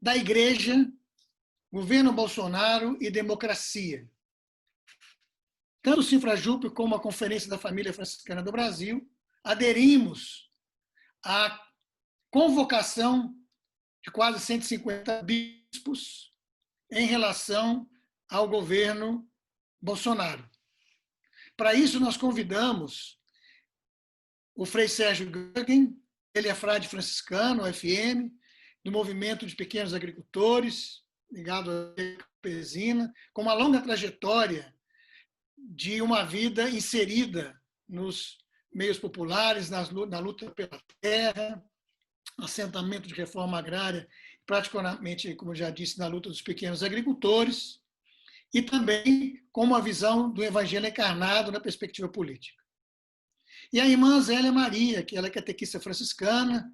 da Igreja, governo Bolsonaro e democracia. Tanto o Sinfrajup como a Conferência da Família Franciscana do Brasil aderimos à convocação de quase 150 bispos em relação ao governo Bolsonaro. Para isso, nós convidamos o Frei Sérgio Guggen, ele é frade franciscano, FM, do movimento de pequenos agricultores, ligado à campesina, com uma longa trajetória de uma vida inserida nos meios populares, na luta pela terra, assentamento de reforma agrária, praticamente, como eu já disse, na luta dos pequenos agricultores, e também com uma visão do evangelho encarnado na perspectiva política. E a irmã Zélia Maria, que ela é catequista franciscana,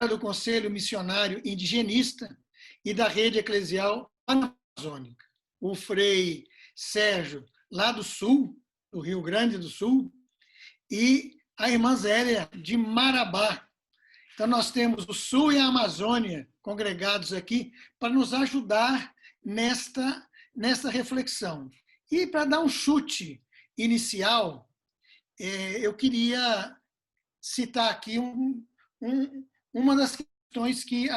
do Conselho Missionário Indigenista e da Rede Eclesial Amazônica. O Frei Sérgio, lá do Sul, do Rio Grande do Sul, e a irmã Zélia, de Marabá. Então, nós temos o Sul e a Amazônia congregados aqui para nos ajudar nesta reflexão. E para dar um chute inicial, eu queria citar aqui uma das questões que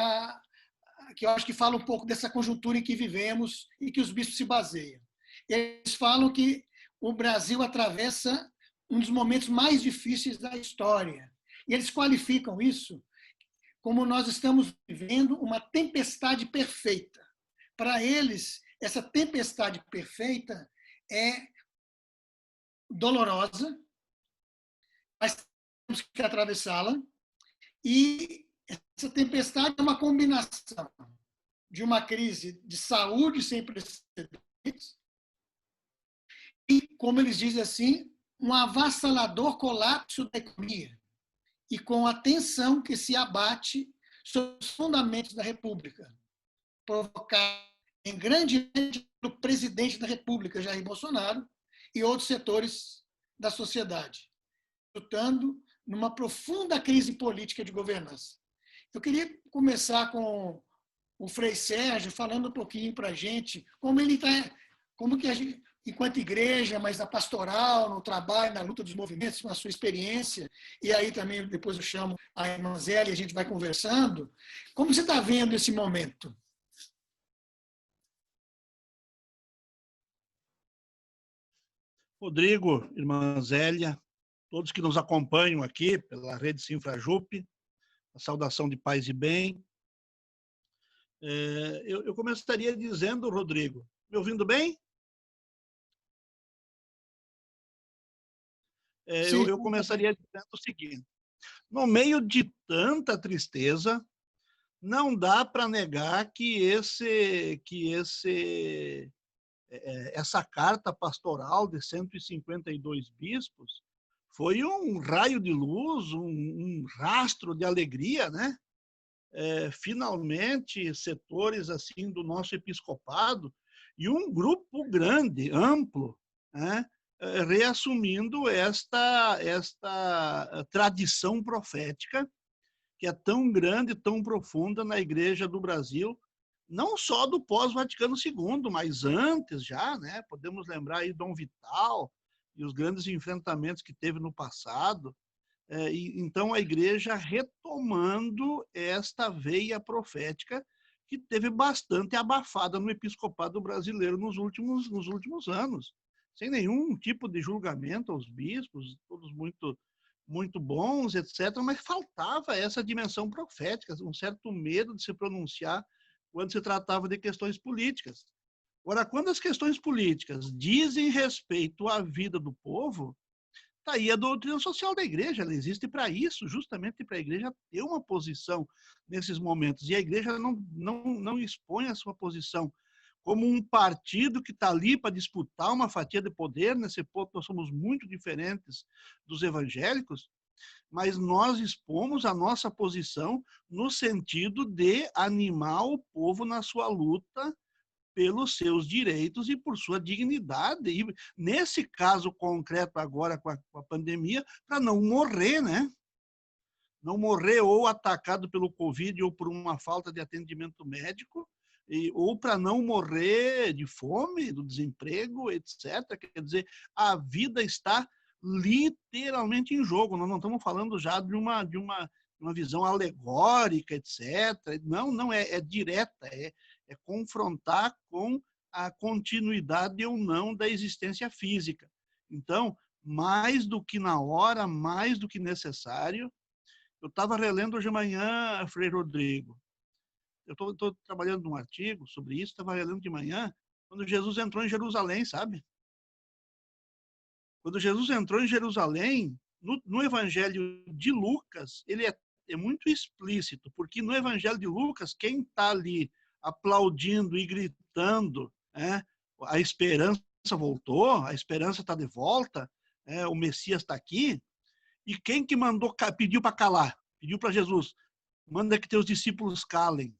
eu acho que fala um pouco dessa conjuntura em que vivemos e que os bispos se baseiam. Eles falam que o Brasil atravessa um dos momentos mais difíceis da história. E eles qualificam isso como nós estamos vivendo uma tempestade perfeita. Para eles, essa tempestade perfeita é dolorosa, mas temos que atravessá-la. E essa tempestade é uma combinação de uma crise de saúde sem precedentes e, como eles dizem assim, um avassalador colapso da economia e com a tensão que se abate sobre os fundamentos da República, provocada em grande medida pelo presidente da República, Jair Bolsonaro, e outros setores da sociedade, lutando numa profunda crise política de governança. Eu queria começar com o Frei Sérgio falando um pouquinho para a gente como que a gente, enquanto igreja, mas na pastoral, no trabalho, na luta dos movimentos, com a sua experiência, e aí também depois eu chamo a irmã Zélia e a gente vai conversando. Como você está vendo esse momento? Rodrigo, irmã Zélia, todos que nos acompanham aqui pela Rede Sinfrajup, a saudação de paz e bem. Eu começaria dizendo, Rodrigo, me ouvindo bem? Eu começaria dizendo o seguinte: no meio de tanta tristeza, não dá para negar que essa carta pastoral de 152 bispos foi um raio de luz, um rastro de alegria, né? Finalmente, setores assim do nosso episcopado e um grupo grande, amplo, né? Reassumindo esta tradição profética que é tão grande, tão profunda na Igreja do Brasil, não só do pós-Vaticano II, mas antes já, né? Podemos lembrar aí Dom Vital e os grandes enfrentamentos que teve no passado. Então, a Igreja retomando esta veia profética que teve bastante abafada no episcopado brasileiro nos últimos anos, sem nenhum tipo de julgamento aos bispos, todos muito bons, etc., mas faltava essa dimensão profética, um certo medo de se pronunciar quando se tratava de questões políticas. Agora, quando as questões políticas dizem respeito à vida do povo, está aí a doutrina social da Igreja, ela existe para isso, justamente para a Igreja ter uma posição nesses momentos. E a Igreja não expõe a sua posição como um partido que está ali para disputar uma fatia de poder. Nesse ponto, nós somos muito diferentes dos evangélicos, mas nós expomos a nossa posição no sentido de animar o povo na sua luta pelos seus direitos e por sua dignidade. E nesse caso concreto agora com a pandemia, para não morrer, né? não morrer ou atacado pelo Covid ou por uma falta de atendimento médico, ou para não morrer de fome, do desemprego, etc. Quer dizer, a vida está literalmente em jogo. Nós não estamos falando já de uma visão alegórica, etc. Não, é direta, é confrontar com a continuidade ou não da existência física. Então, mais do que na hora, mais do que necessário, eu estava relendo hoje de manhã, Frei Rodrigo. Eu estou trabalhando num artigo sobre isso, estava relendo de manhã, quando Jesus entrou em Jerusalém, sabe? Quando Jesus entrou em Jerusalém, no Evangelho de Lucas, ele é muito explícito, porque no Evangelho de Lucas, quem está ali aplaudindo e gritando, a esperança voltou, a esperança está de volta, o Messias está aqui, e quem que pediu para calar? Pediu para Jesus, manda que teus discípulos calem.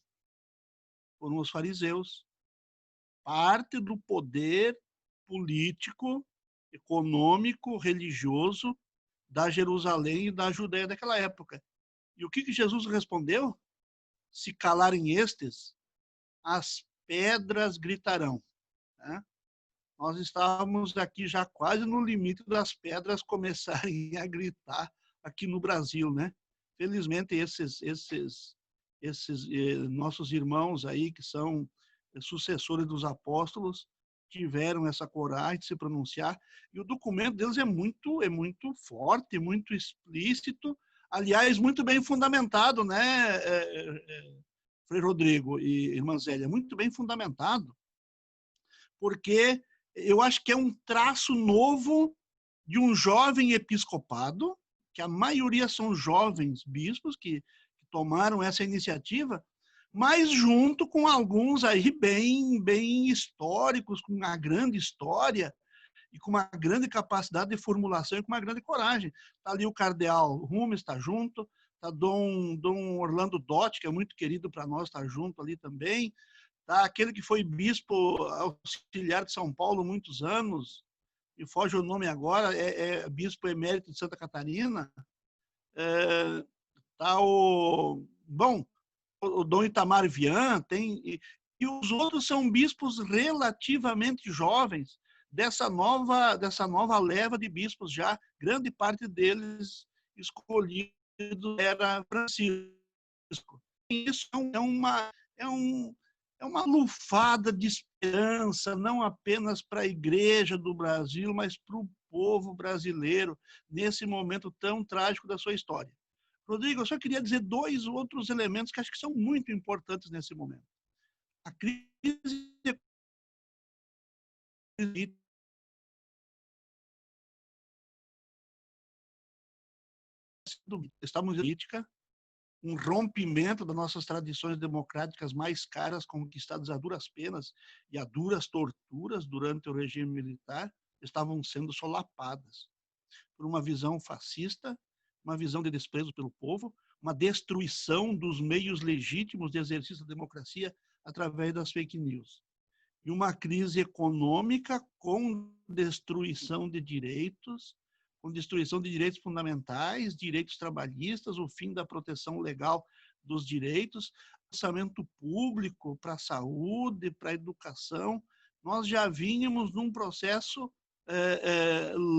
Foram os fariseus. Parte do poder político, econômico, religioso da Jerusalém e da Judéia daquela época. E o que Jesus respondeu? Se calarem estes, as pedras gritarão. Nós estávamos aqui já quase no limite das pedras começarem a gritar aqui no Brasil, né? Felizmente, esses nossos irmãos aí, que são sucessores dos apóstolos, tiveram essa coragem de se pronunciar, e o documento deles é muito forte, muito explícito, aliás, muito bem fundamentado, né, Frei Rodrigo e irmã Zélia, muito bem fundamentado, porque eu acho que é um traço novo de um jovem episcopado, que a maioria são jovens bispos que tomaram essa iniciativa, mas junto com alguns aí bem históricos, com uma grande história e com uma grande capacidade de formulação e com uma grande coragem. Está ali o cardeal Rumes, está junto, está Dom Orlando Dotti, que é muito querido para nós, está junto ali também, tá aquele que foi bispo auxiliar de São Paulo muitos anos, e foge o nome agora, é bispo emérito de Santa Catarina, tá o Dom Itamar Vian, e os outros são bispos relativamente jovens, dessa nova leva de bispos já, grande parte deles escolhidos era Francisco. Isso é uma lufada de esperança, não apenas para a Igreja do Brasil, mas para o povo brasileiro, nesse momento tão trágico da sua história. Rodrigo, eu só queria dizer 2 outros elementos que acho que são muito importantes nesse momento. A crise estamos política, um rompimento das nossas tradições democráticas mais caras, conquistadas a duras penas e a duras torturas durante o regime militar, estavam sendo solapadas por uma visão fascista, uma visão de desprezo pelo povo, uma destruição dos meios legítimos de exercício da democracia através das fake news. E uma crise econômica com destruição de direitos, fundamentais, direitos trabalhistas, o fim da proteção legal dos direitos, orçamento público para a saúde, para a educação. Nós já vínhamos num processo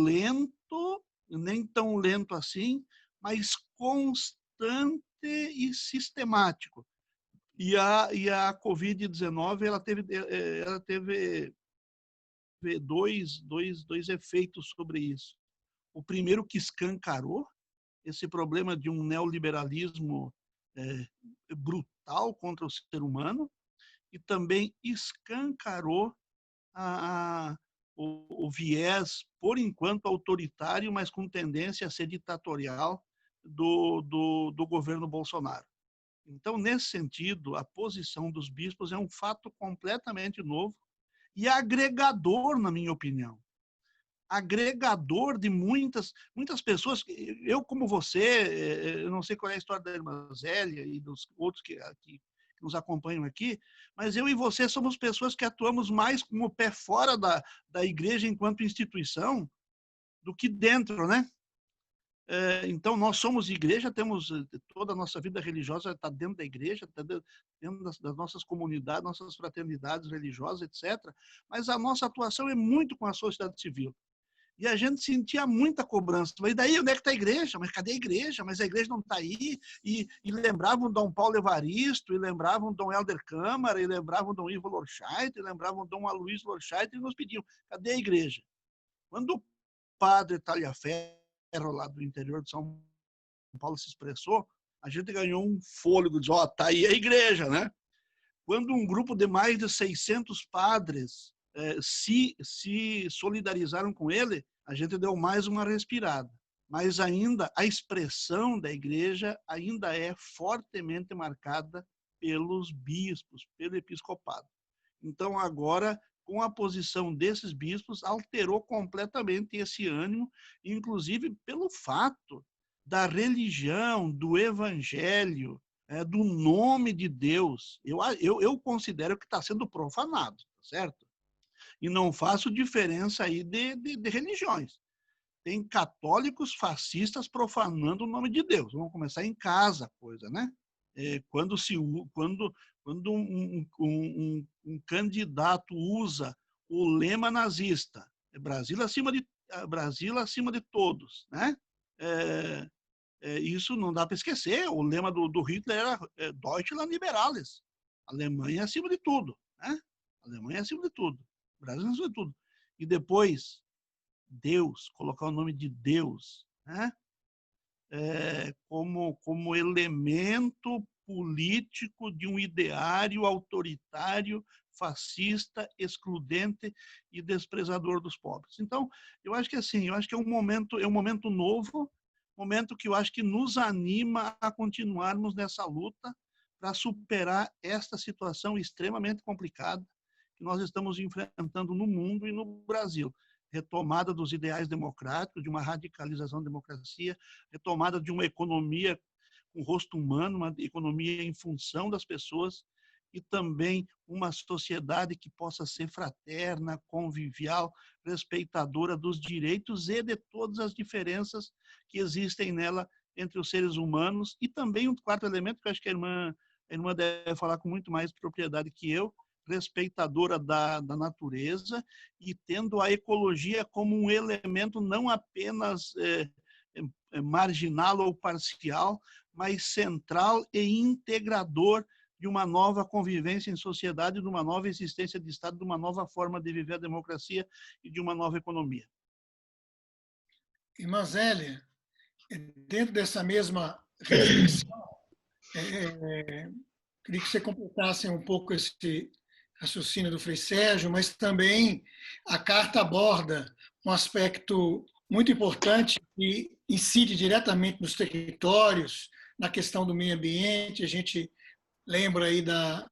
lento, nem tão lento assim, mas constante e sistemático. E a Covid-19 ela teve dois efeitos sobre isso. O primeiro, que escancarou esse problema de um neoliberalismo brutal contra o ser humano, e também escancarou o viés, por enquanto, autoritário, mas com tendência a ser ditatorial do governo Bolsonaro. Então, nesse sentido, a posição dos bispos é um fato completamente novo e agregador, na minha opinião. Agregador de muitas pessoas. Eu, como você, eu não sei qual é a história da irmã Zélia e dos outros que nos acompanham aqui, mas eu e você somos pessoas que atuamos mais com o pé fora da igreja enquanto instituição do que dentro, né? Então, nós somos igreja, temos toda a nossa vida religiosa está dentro da igreja, está dentro das nossas comunidades, nossas fraternidades religiosas, etc. Mas a nossa atuação é muito com a sociedade civil. E a gente sentia muita cobrança. Mas daí, onde é que está a igreja? Mas cadê a igreja? Mas a igreja não está aí. E lembravam Dom Paulo Evaristo, e lembravam Dom Helder Câmara, e lembravam Dom Ivo Lorscheit, e lembravam Dom Aloysio Lorscheit, e nos pediam, cadê a igreja? Quando o padre Talhaferro, lá do interior de São Paulo, se expressou, a gente ganhou um fôlego, diz, ó, tá aí a igreja, né? Quando um grupo de mais de 600 padres se solidarizaram com ele, a gente deu mais uma respirada. Mas ainda a expressão da igreja ainda é fortemente marcada pelos bispos, pelo episcopado. Então, agora, com a posição desses bispos, alterou completamente esse ânimo, inclusive pelo fato da religião, do evangelho, do nome de Deus. Eu considero que está sendo profanado, certo? E não faço diferença aí de religiões. Tem católicos fascistas profanando o nome de Deus. Vamos começar em casa a coisa, né? Quando um candidato usa o lema nazista, Brasil acima de todos, né? Isso não dá para esquecer. O lema do Hitler era Deutschland Liberales, Alemanha acima de tudo, né? Alemanha acima de tudo, Brasil acima de tudo. E depois, Deus, colocar o nome de Deus, né? Como elemento político de um ideário autoritário, fascista, excludente e desprezador dos pobres. Então, eu acho que assim, é um momento novo, momento que eu acho que nos anima a continuarmos nessa luta para superar esta situação extremamente complicada que nós estamos enfrentando no mundo e no Brasil. Retomada dos ideais democráticos, de uma radicalização da democracia, retomada de uma economia com rosto humano, uma economia em função das pessoas, e também uma sociedade que possa ser fraterna, convivial, respeitadora dos direitos e de todas as diferenças que existem nela entre os seres humanos. E também um quarto elemento, que eu acho que a irmã deve falar com muito mais propriedade que eu, respeitadora da natureza e tendo a ecologia como um elemento não apenas marginal ou parcial, mas central e integrador de uma nova convivência em sociedade, de uma nova existência de Estado, de uma nova forma de viver a democracia e de uma nova economia. Irmã Zélia, dentro dessa mesma reflexão, queria que você completasse um pouco esse raciocínio do Frei Sérgio, mas também a carta aborda um aspecto muito importante que incide diretamente nos territórios, na questão do meio ambiente. A gente lembra aí da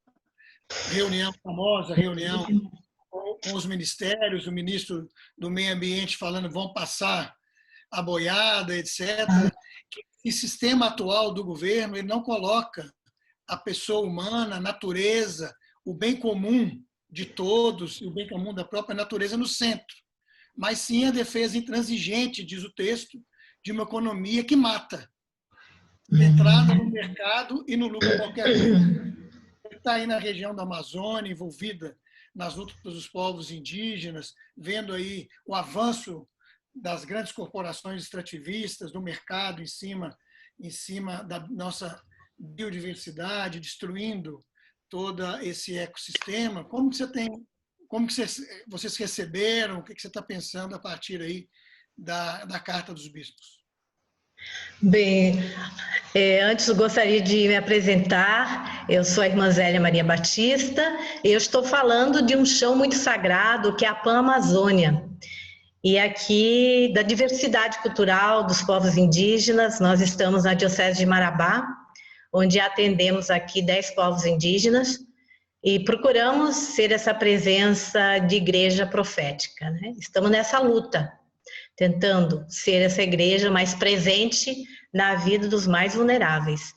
famosa reunião com os ministérios, o ministro do Meio Ambiente falando vão passar a boiada, etc. Que o sistema atual do governo ele não coloca a pessoa humana, a natureza, o bem comum de todos e o bem comum da própria natureza no centro, mas sim a defesa intransigente, diz o texto, de uma economia que mata, entrada no mercado e no lucro a qualquer custo. Está aí na região da Amazônia, envolvida nas lutas dos povos indígenas, vendo aí o avanço das grandes corporações extrativistas, do mercado em cima da nossa biodiversidade, destruindo todo esse ecossistema. Como que vocês receberam? O que você está pensando a partir aí da Carta dos Bispos? Bem, antes eu gostaria de me apresentar. Eu sou a irmã Zélia Maria Batista. Eu estou falando de um chão muito sagrado que é a Pan-Amazônia. E aqui, da diversidade cultural dos povos indígenas, nós estamos na Diocese de Marabá, onde atendemos aqui 10 povos indígenas e procuramos ser essa presença de igreja profética, né? Estamos nessa luta, tentando ser essa igreja mais presente na vida dos mais vulneráveis.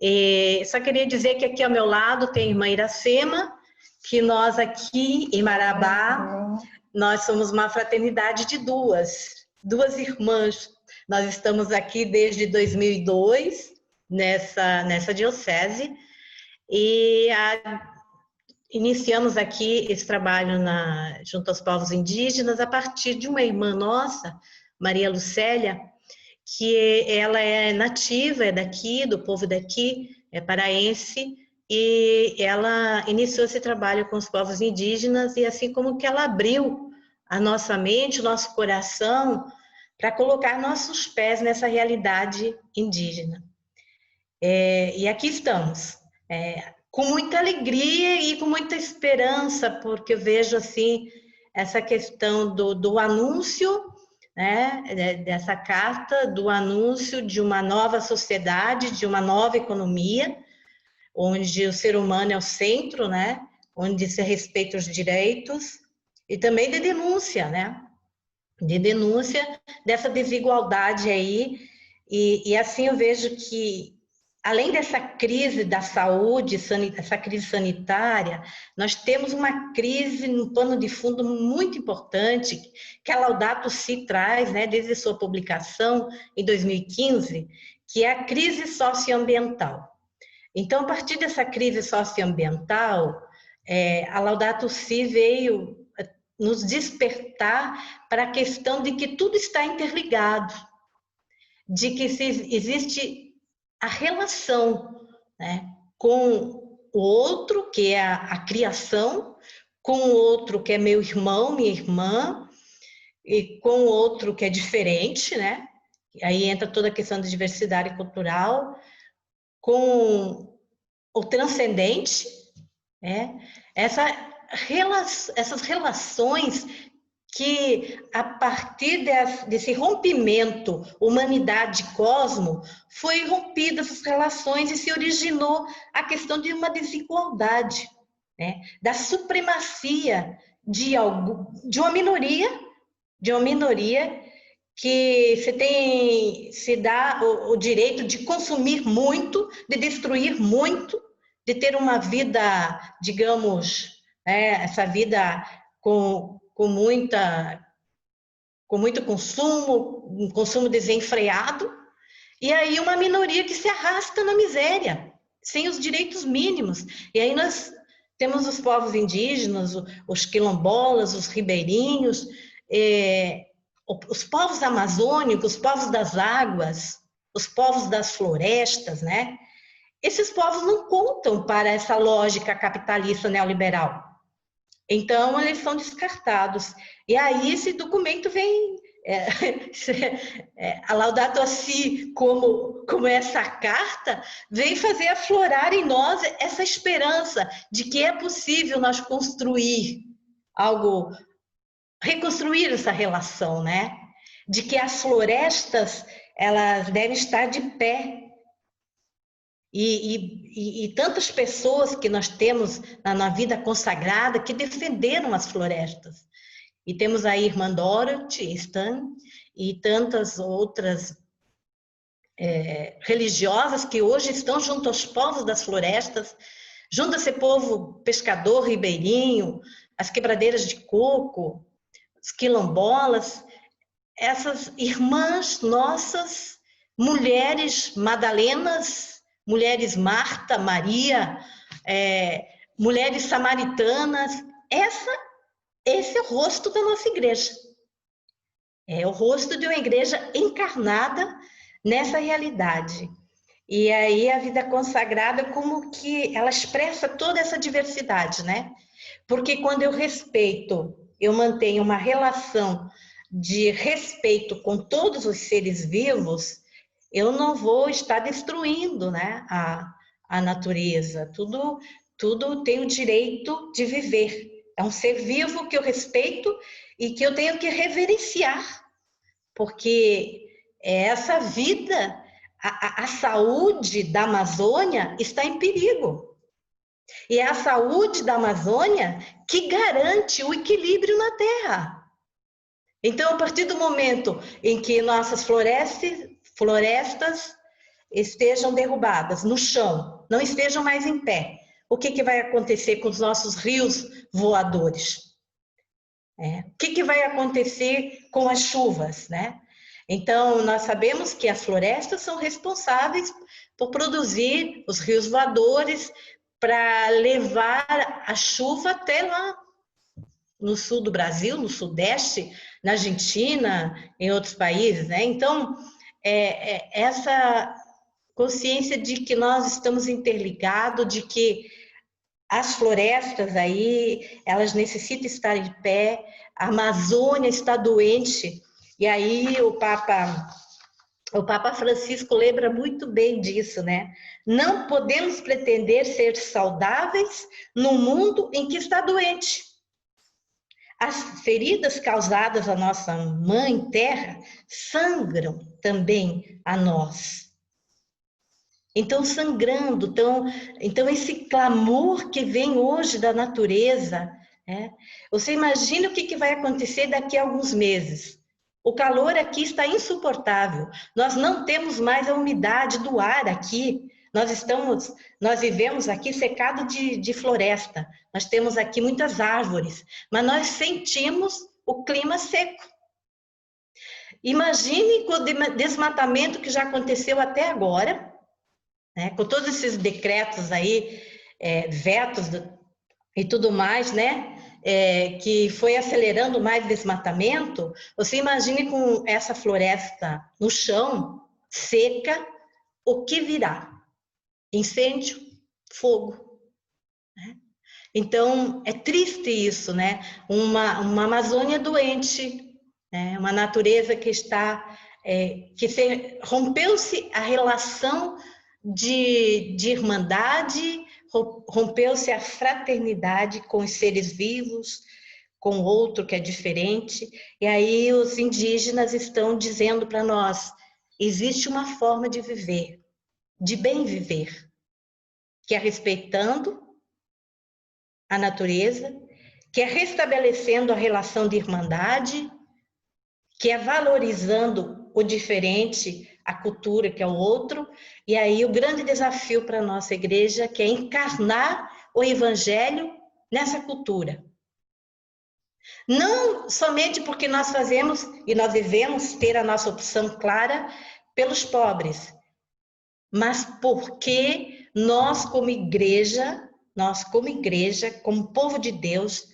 E só queria dizer que aqui ao meu lado tem a irmã Iracema, que nós aqui em Marabá, nós somos uma fraternidade de duas irmãs, Nós estamos aqui desde 2002, nessa diocese, e iniciamos aqui esse trabalho junto aos povos indígenas a partir de uma irmã nossa, Maria Lucélia, que ela é nativa, é daqui, do povo daqui, é paraense, e ela iniciou esse trabalho com os povos indígenas, e assim como que ela abriu a nossa mente, o nosso coração, para colocar nossos pés nessa realidade indígena. E aqui estamos, com muita alegria e com muita esperança, porque eu vejo assim essa questão do anúncio, né, dessa carta, do anúncio de uma nova sociedade, de uma nova economia, onde o ser humano é o centro, né, onde se respeita os direitos, e também de denúncia, né, de denúncia dessa desigualdade aí, e assim eu vejo que, além dessa crise da saúde, essa crise sanitária, nós temos uma crise no pano de fundo muito importante, que a Laudato Si traz, né, desde sua publicação em 2015, que é a crise socioambiental. Então, a partir dessa crise socioambiental, a Laudato Si veio nos despertar para a questão de que tudo está interligado, de que existe a relação, né, com o outro, que é a criação, com o outro que é meu irmão, minha irmã, e com o outro que é diferente, né? Aí entra toda a questão da diversidade cultural, com o transcendente, né? Essas relações que, a partir desse rompimento humanidade-cosmo, foi rompida essas relações e se originou a questão de uma desigualdade, né? Da supremacia de uma minoria que se dá o direito de consumir muito, de destruir muito, de ter uma vida, digamos, essa vida com muito consumo, um consumo desenfreado, e aí uma minoria que se arrasta na miséria, sem os direitos mínimos. E aí nós temos os povos indígenas, os quilombolas, os ribeirinhos, os povos amazônicos, os povos das águas, os povos das florestas, né? Esses povos não contam para essa lógica capitalista neoliberal. Então, eles são descartados. E aí esse documento vem, a Laudato Si, como essa carta, vem fazer aflorar em nós essa esperança de que é possível nós construir algo, reconstruir essa relação, né? De que as florestas, elas devem estar de pé. E tantas pessoas que nós temos na vida consagrada que defenderam as florestas. E temos a irmã Dorothy Stan e tantas outras religiosas que hoje estão junto aos povos das florestas, junto a esse povo pescador ribeirinho, as quebradeiras de coco, os quilombolas, essas irmãs nossas, mulheres madalenas, mulheres Marta, Maria, mulheres samaritanas. Esse é o rosto da nossa igreja. É o rosto de uma igreja encarnada nessa realidade. E aí a vida consagrada, como que ela expressa toda essa diversidade, né? Porque quando eu mantenho uma relação de respeito com todos os seres vivos, eu não vou estar destruindo, né, a natureza. Tudo tem o direito de viver. É um ser vivo que eu respeito e que eu tenho que reverenciar, porque essa vida, a saúde da Amazônia está em perigo. E é a saúde da Amazônia que garante o equilíbrio na Terra. Então, a partir do momento em que nossas florestas estejam derrubadas no chão, não estejam mais em pé, o que vai acontecer com os nossos rios voadores? O que vai acontecer com as chuvas, né? Então, nós sabemos que as florestas são responsáveis por produzir os rios voadores para levar a chuva até lá no sul do Brasil, no Sudeste, na Argentina, em outros países, né? Então, essa consciência de que nós estamos interligados, de que as florestas aí, elas necessitam estar em pé, a Amazônia está doente, e aí o Papa Francisco lembra muito bem disso, né? Não podemos pretender ser saudáveis num mundo em que está doente. As feridas causadas à nossa mãe terra sangram também a nós. Então, sangrando, então esse clamor que vem hoje da natureza, né? Você imagina o que vai acontecer daqui a alguns meses. O calor aqui está insuportável. Nós não temos mais a umidade do ar aqui. Nós vivemos aqui cercado de floresta. Nós temos aqui muitas árvores, mas nós sentimos o clima seco. Imagine com o desmatamento que já aconteceu até agora, né? Com todos esses decretos aí, vetos e tudo mais, né? Que foi acelerando mais desmatamento. Você imagine com essa floresta no chão, seca, o que virá? Incêndio, fogo. Né? Então, é triste isso, né? Uma Amazônia doente, né? Uma natureza que está... rompeu-se a relação de irmandade, rompeu-se a fraternidade com os seres vivos, com o outro que é diferente. E aí os indígenas estão dizendo para nós, existe uma forma de viver, de bem viver, que é respeitando a natureza, que é restabelecendo a relação de irmandade, que é valorizando o diferente, a cultura que é o outro. E aí o grande desafio para a nossa igreja, que é encarnar o evangelho nessa cultura. Não somente porque nós fazemos e nós devemos ter a nossa opção clara pelos pobres, mas porque nós como igreja, como povo de Deus,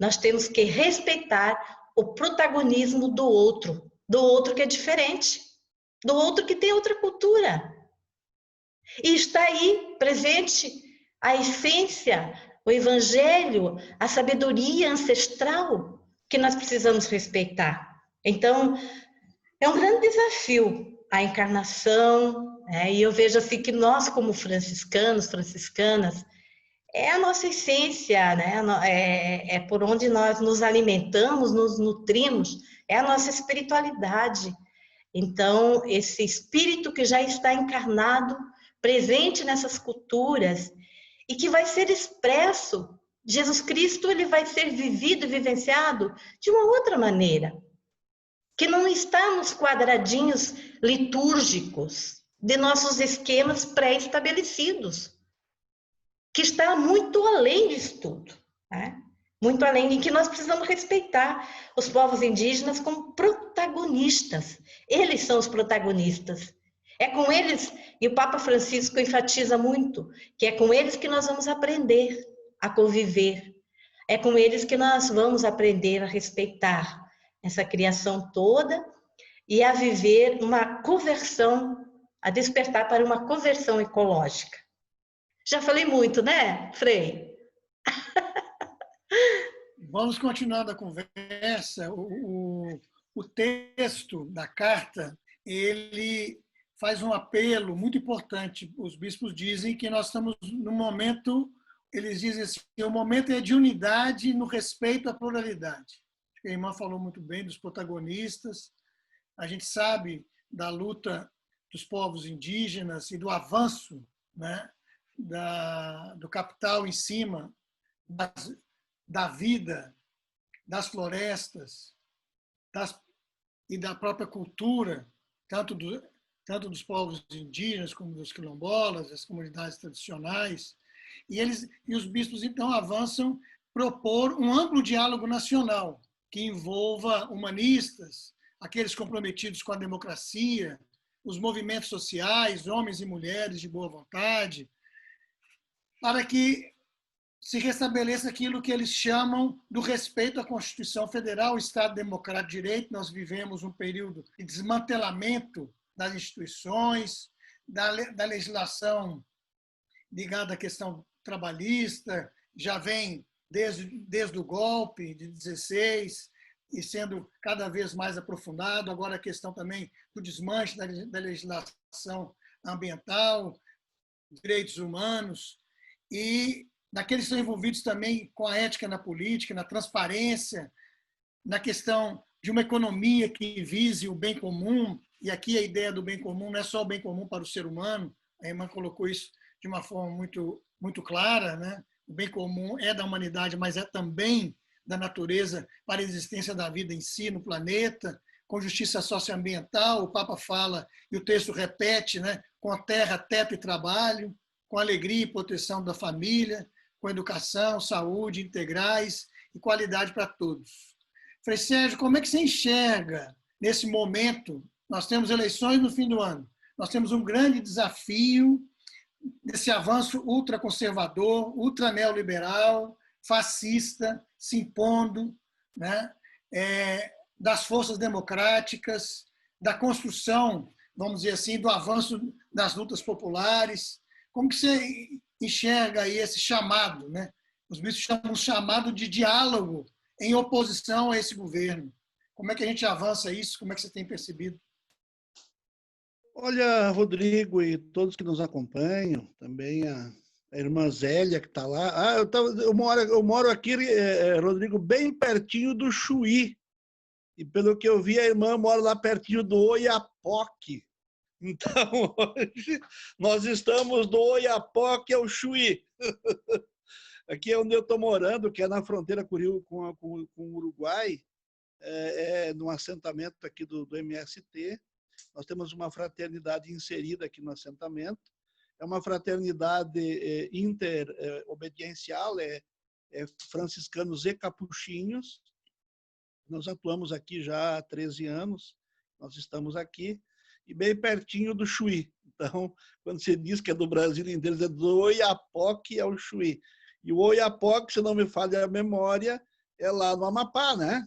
nós temos que respeitar o protagonismo do outro que é diferente, do outro que tem outra cultura. E está aí presente a essência, o evangelho, a sabedoria ancestral que nós precisamos respeitar. Então, é um grande desafio a encarnação, e eu vejo assim que nós como franciscanos, franciscanas, é a nossa essência, né? É por onde nós nos alimentamos, nos nutrimos, é a nossa espiritualidade. Então, esse espírito que já está encarnado, presente nessas culturas, e que vai ser expresso, Jesus Cristo, ele vai ser vivido e vivenciado de uma outra maneira, que não está nos quadradinhos litúrgicos de nossos esquemas pré-estabelecidos, que está muito além disso tudo, né? Muito além, em que nós precisamos respeitar os povos indígenas como protagonistas. Eles são os protagonistas. É com eles, e o Papa Francisco enfatiza muito, que é com eles que nós vamos aprender a conviver. É com eles que nós vamos aprender a respeitar essa criação toda e a viver uma conversão, a despertar para uma conversão ecológica. Já falei muito, né, Frei? Vamos continuando a conversa. O texto da carta, ele faz um apelo muito importante. Os bispos dizem que nós estamos no momento, eles dizem assim, o momento é de unidade no respeito à pluralidade. A irmã falou muito bem dos protagonistas. A gente sabe da luta dos povos indígenas e do avanço, né, do capital em cima da vida, das florestas e da própria cultura, tanto dos povos indígenas como dos quilombolas, das comunidades tradicionais. E os bispos, então, avançam propor um amplo diálogo nacional que envolva humanistas, aqueles comprometidos com a democracia, os movimentos sociais, homens e mulheres de boa vontade, para que se restabeleça aquilo que eles chamam do respeito à Constituição Federal, o Estado Democrático de Direito. Nós vivemos um período de desmantelamento das instituições, da legislação ligada à questão trabalhista, já vem desde o golpe de 16 e sendo cada vez mais aprofundado. Agora a questão também do desmanche da legislação ambiental, direitos humanos, e daqueles que estão envolvidos também com a ética na política, na transparência, na questão de uma economia que vise o bem comum. E aqui a ideia do bem comum não é só o bem comum para o ser humano, a irmã colocou isso de uma forma muito clara, né? O bem comum é da humanidade, mas é também da natureza para a existência da vida em si, no planeta, com justiça socioambiental, o Papa fala, e o texto repete, né? Com a terra, teto e trabalho, com alegria e proteção da família, com educação, saúde integrais e qualidade para todos. Frei Sérgio, como é que você enxerga nesse momento? Nós temos eleições no fim do ano, nós temos um grande desafio desse avanço ultraconservador, ultraneoliberal, fascista, se impondo, né? Das forças democráticas, da construção, vamos dizer assim, do avanço das lutas populares. Como que você enxerga aí esse chamado, né? Os bispos chamam de chamado de diálogo em oposição a esse governo. Como é que a gente avança isso? Como é que você tem percebido? Olha, Rodrigo e todos que nos acompanham, também a irmã Zélia que está lá. Eu moro aqui, Rodrigo, bem pertinho do Chuí. E pelo que eu vi, a irmã mora lá pertinho do Oiapoque. Então, hoje, nós estamos do Oiapoque ao Chuí. Aqui é onde eu estou morando, que é na fronteira com o Uruguai, num assentamento aqui do MST. Nós temos uma fraternidade inserida aqui no assentamento. É uma fraternidade interobediencial, franciscanos e capuchinhos. Nós atuamos aqui já há 13 anos, nós estamos aqui, e bem pertinho do Chuí. Então, quando você diz que é do Brasil inteiro, é do Oiapoque ao Chuí. E o Oiapoque, se não me falha a memória, é lá no Amapá, né?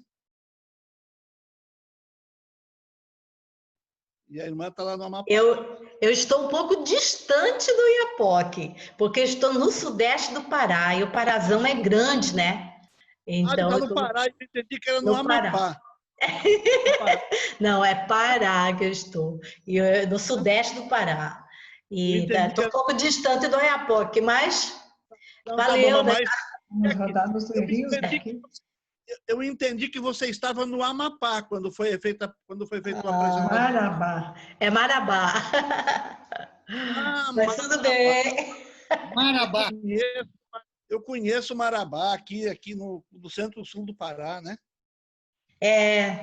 E a irmã está lá no Amapá. Eu estou um pouco distante do Oiapoque, porque estou no sudeste do Pará, e o Parazão é grande, né? Então, está no Pará, eu entendi que era no Amapá. Não, é Pará que eu estou, no sudeste do Pará. E estou um pouco distante do Oiapoque, mas não, valeu. Tá eu entendi que você estava no Amapá quando foi feito o apresentação. Marabá. É Marabá. Mas tudo bem. Marabá. Eu conheço Marabá, aqui no centro-sul do Pará, né?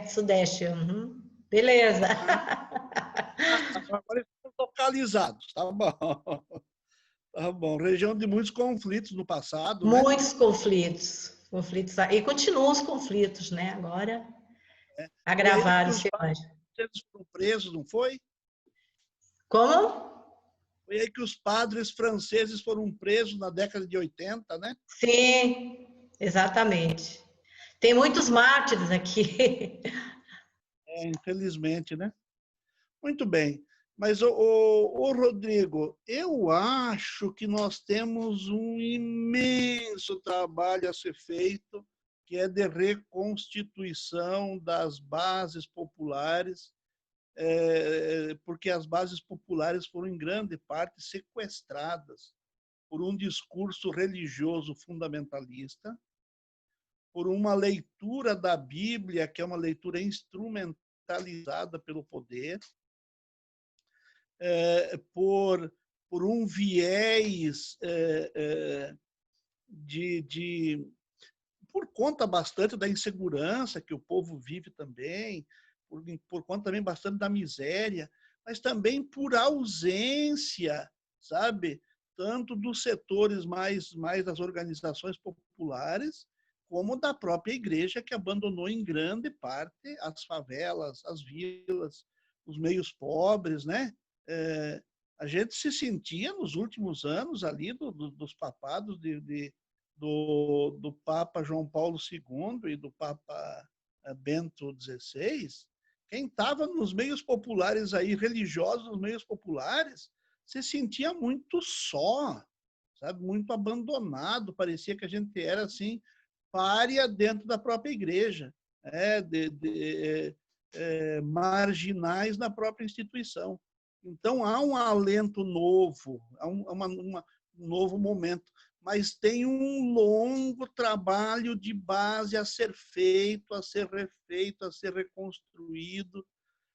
Sudeste. Uhum. Beleza. Agora estamos localizados, tá bom. Tá bom. Região de muitos conflitos no passado. Muitos, né? conflitos. E continuam os conflitos, né? Agora, agravaram-se mais. Eles foram presos, não foi? Como? Foi aí que os padres franceses foram presos na década de 80, né? Sim, exatamente. Tem muitos mártires aqui. Infelizmente, né? Muito bem. Mas, Rodrigo, eu acho que nós temos um imenso trabalho a ser feito, que é de reconstituição das bases populares, porque as bases populares foram, em grande parte, sequestradas por um discurso religioso fundamentalista, por uma leitura da Bíblia, que é uma leitura instrumentalizada pelo poder, por um viés por conta bastante da insegurança que o povo vive também, por conta também bastante da miséria, mas também por ausência, sabe, tanto dos setores mais das organizações populares, como da própria igreja, que abandonou em grande parte as favelas, as vilas, os meios pobres, né? A gente se sentia nos últimos anos ali dos papados do Papa João Paulo II e do Papa Bento XVI, quem estava nos meios populares aí, religiosos, nos meios populares, se sentia muito só, sabe? Muito abandonado, parecia que a gente era assim, pária dentro da própria igreja, marginais na própria instituição. Então, há um alento novo, há um novo momento, mas tem um longo trabalho de base a ser feito, a ser refeito, a ser reconstruído.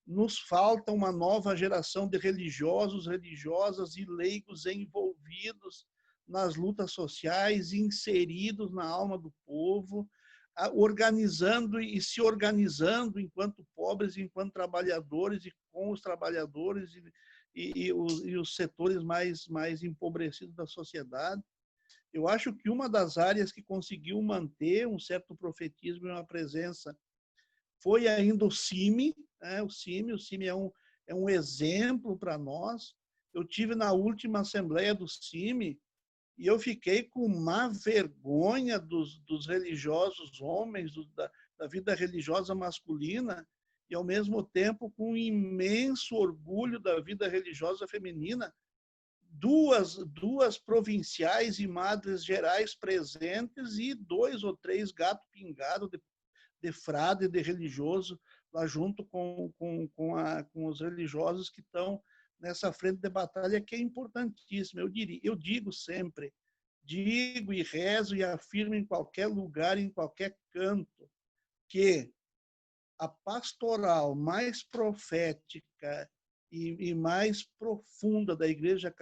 Nos falta uma nova geração de religiosos, religiosas e leigos envolvidos nas lutas sociais, inseridos na alma do povo, organizando e se organizando enquanto pobres, enquanto trabalhadores, e com os trabalhadores e os setores mais empobrecidos da sociedade. Eu acho que uma das áreas que conseguiu manter um certo profetismo e uma presença foi ainda o CIMI. O CIMI é um exemplo para nós. Eu tive na última assembleia do CIMI e eu fiquei com uma vergonha dos religiosos homens, da vida religiosa masculina, e, ao mesmo tempo, com um imenso orgulho da vida religiosa feminina. Duas provinciais e madres gerais presentes e 2 ou 3 gatos pingados de frade, de religioso, lá junto com os religiosos que estão nessa frente de batalha, que é importantíssima. Eu digo sempre, digo e rezo e afirmo em qualquer lugar, em qualquer canto, que a pastoral mais profética e mais profunda da igreja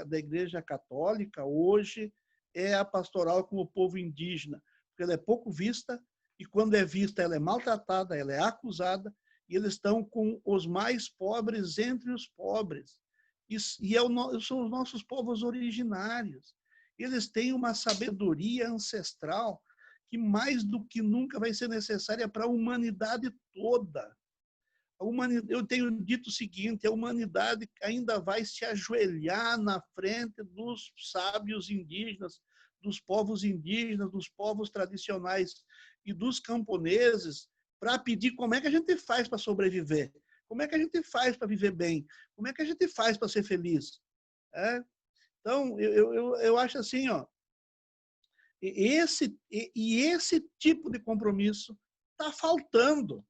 católica hoje é a pastoral com o povo indígena, porque ela é pouco vista, e quando é vista ela é maltratada, ela é acusada, e eles estão com os mais pobres entre os pobres. São os nossos povos originários. Eles têm uma sabedoria ancestral que mais do que nunca vai ser necessária para a humanidade toda. Eu tenho dito o seguinte, a humanidade ainda vai se ajoelhar na frente dos sábios indígenas, dos povos indígenas, dos povos tradicionais e dos camponeses, para pedir como é que a gente faz para sobreviver, como é que a gente faz para viver bem, como é que a gente faz para ser feliz. Então, eu acho assim, esse tipo de compromisso está faltando.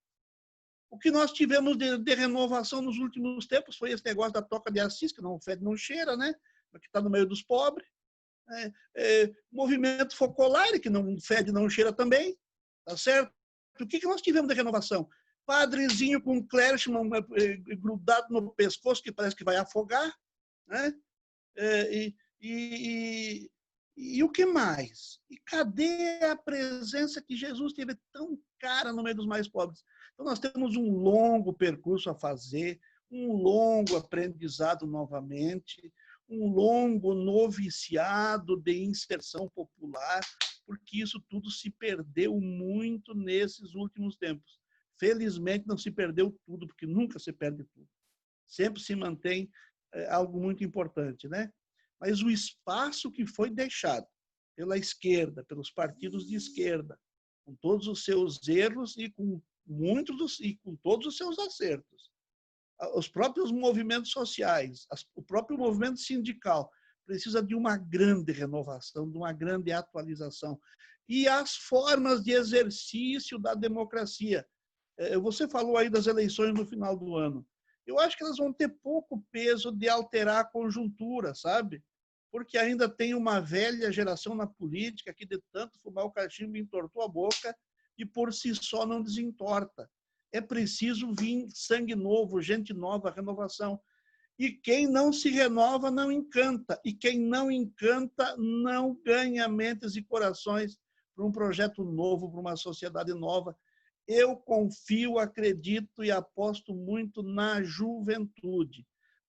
O que nós tivemos de renovação nos últimos tempos foi esse negócio da toca de Assis, que não fede, não cheira, né? Que está no meio dos pobres. Movimento Focolare, que não fede, não cheira também. Tá certo? O que nós tivemos de renovação? Padrezinho com Clerchman grudado no pescoço, que parece que vai afogar. Né? E o que mais? E cadê a presença que Jesus teve tão cara no meio dos mais pobres? Então, nós temos um longo percurso a fazer, um longo aprendizado novamente, um longo noviciado de inserção popular, porque isso tudo se perdeu muito nesses últimos tempos. Felizmente, não se perdeu tudo, porque nunca se perde tudo. Sempre se mantém algo muito importante, né? Mas o espaço que foi deixado pela esquerda, pelos partidos de esquerda, com todos os seus erros e com todos os seus acertos, os próprios movimentos sociais, o próprio movimento sindical precisa de uma grande renovação, de uma grande atualização. E as formas de exercício da democracia. Você falou aí das eleições no final do ano. Eu acho que elas vão ter pouco peso de alterar a conjuntura, sabe? Porque ainda tem uma velha geração na política que de tanto fumar o cachimbo entortou a boca e por si só não desentorta. É preciso vir sangue novo, gente nova, renovação. E quem não se renova não encanta. E quem não encanta não ganha mentes e corações para um projeto novo, para uma sociedade nova. Eu confio, acredito e aposto muito na juventude.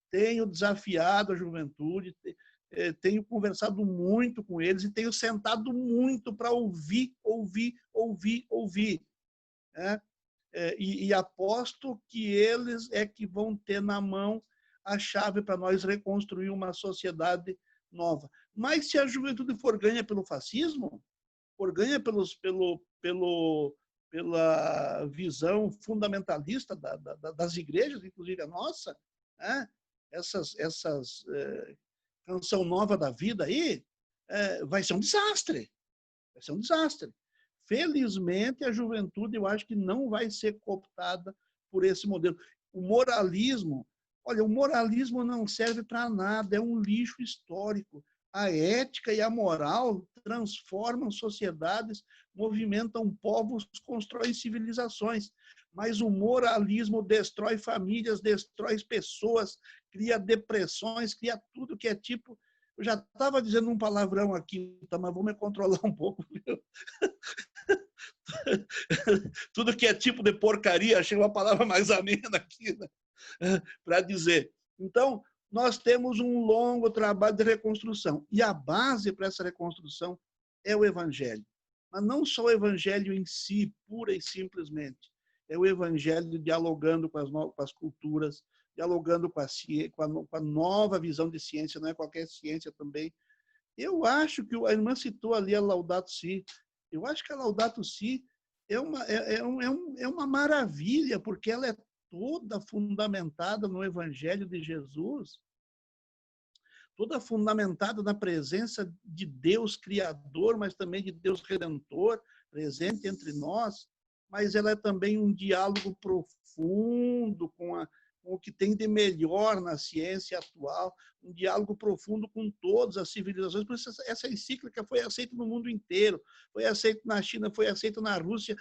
Tenho desafiado a juventude, tenho conversado muito com eles e tenho sentado muito para ouvir, né? E aposto que eles é que vão ter na mão a chave para nós reconstruir uma sociedade nova. Mas se a juventude for ganha pelo fascismo, for ganha pela visão fundamentalista das igrejas, inclusive a nossa, né? essas canção nova da vida aí, vai ser um desastre. Vai ser um desastre. Felizmente, a juventude, eu acho que não vai ser cooptada por esse modelo. O moralismo, olha, o moralismo não serve para nada, é um lixo histórico. A ética e a moral transformam sociedades, movimentam povos, constroem civilizações. Mas o moralismo destrói famílias, destrói pessoas, cria depressões, cria tudo que é tipo... Eu já estava dizendo um palavrão aqui, tá, mas vou me controlar um pouco. Tudo que é tipo de porcaria, achei uma palavra mais amena aqui, né? Para dizer. Então, nós temos um longo trabalho de reconstrução. E a base para essa reconstrução é o Evangelho. Mas não só o Evangelho em si, pura e simplesmente. É o Evangelho dialogando com as culturas, dialogando com a nova visão de ciência, não é qualquer ciência também. Eu acho que a irmã citou ali a Laudato Si. Eu acho que a Laudato Si é uma maravilha, porque ela é toda fundamentada no Evangelho de Jesus, toda fundamentada na presença de Deus Criador, mas também de Deus Redentor, presente entre nós, mas ela é também um diálogo profundo com o que tem de melhor na ciência atual, um diálogo profundo com todas as civilizações. Por isso, essa encíclica foi aceita no mundo inteiro, foi aceita na China, foi aceita na Rússia,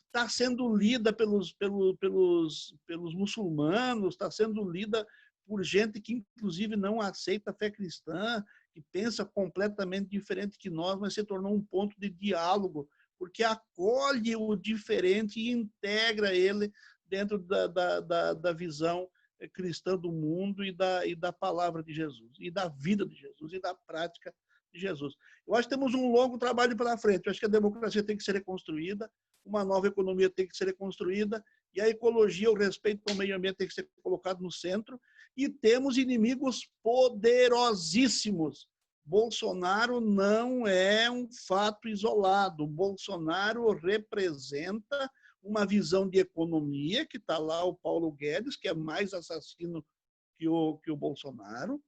está sendo lida pelos muçulmanos, está sendo lida por gente que, inclusive, não aceita a fé cristã, que pensa completamente diferente que nós, mas se tornou um ponto de diálogo, porque acolhe o diferente e integra ele dentro da visão cristã do mundo e da palavra de Jesus, e da vida de Jesus, e da prática de Jesus. Eu acho que temos um longo trabalho pela frente. Eu acho que a democracia tem que ser reconstruída, uma nova economia tem que ser reconstruída, e a ecologia, o respeito ao meio ambiente tem que ser colocado no centro, e temos inimigos poderosíssimos. Bolsonaro não é um fato isolado. Bolsonaro representa uma visão de economia, que está lá o Paulo Guedes, que é mais assassino que o Bolsonaro.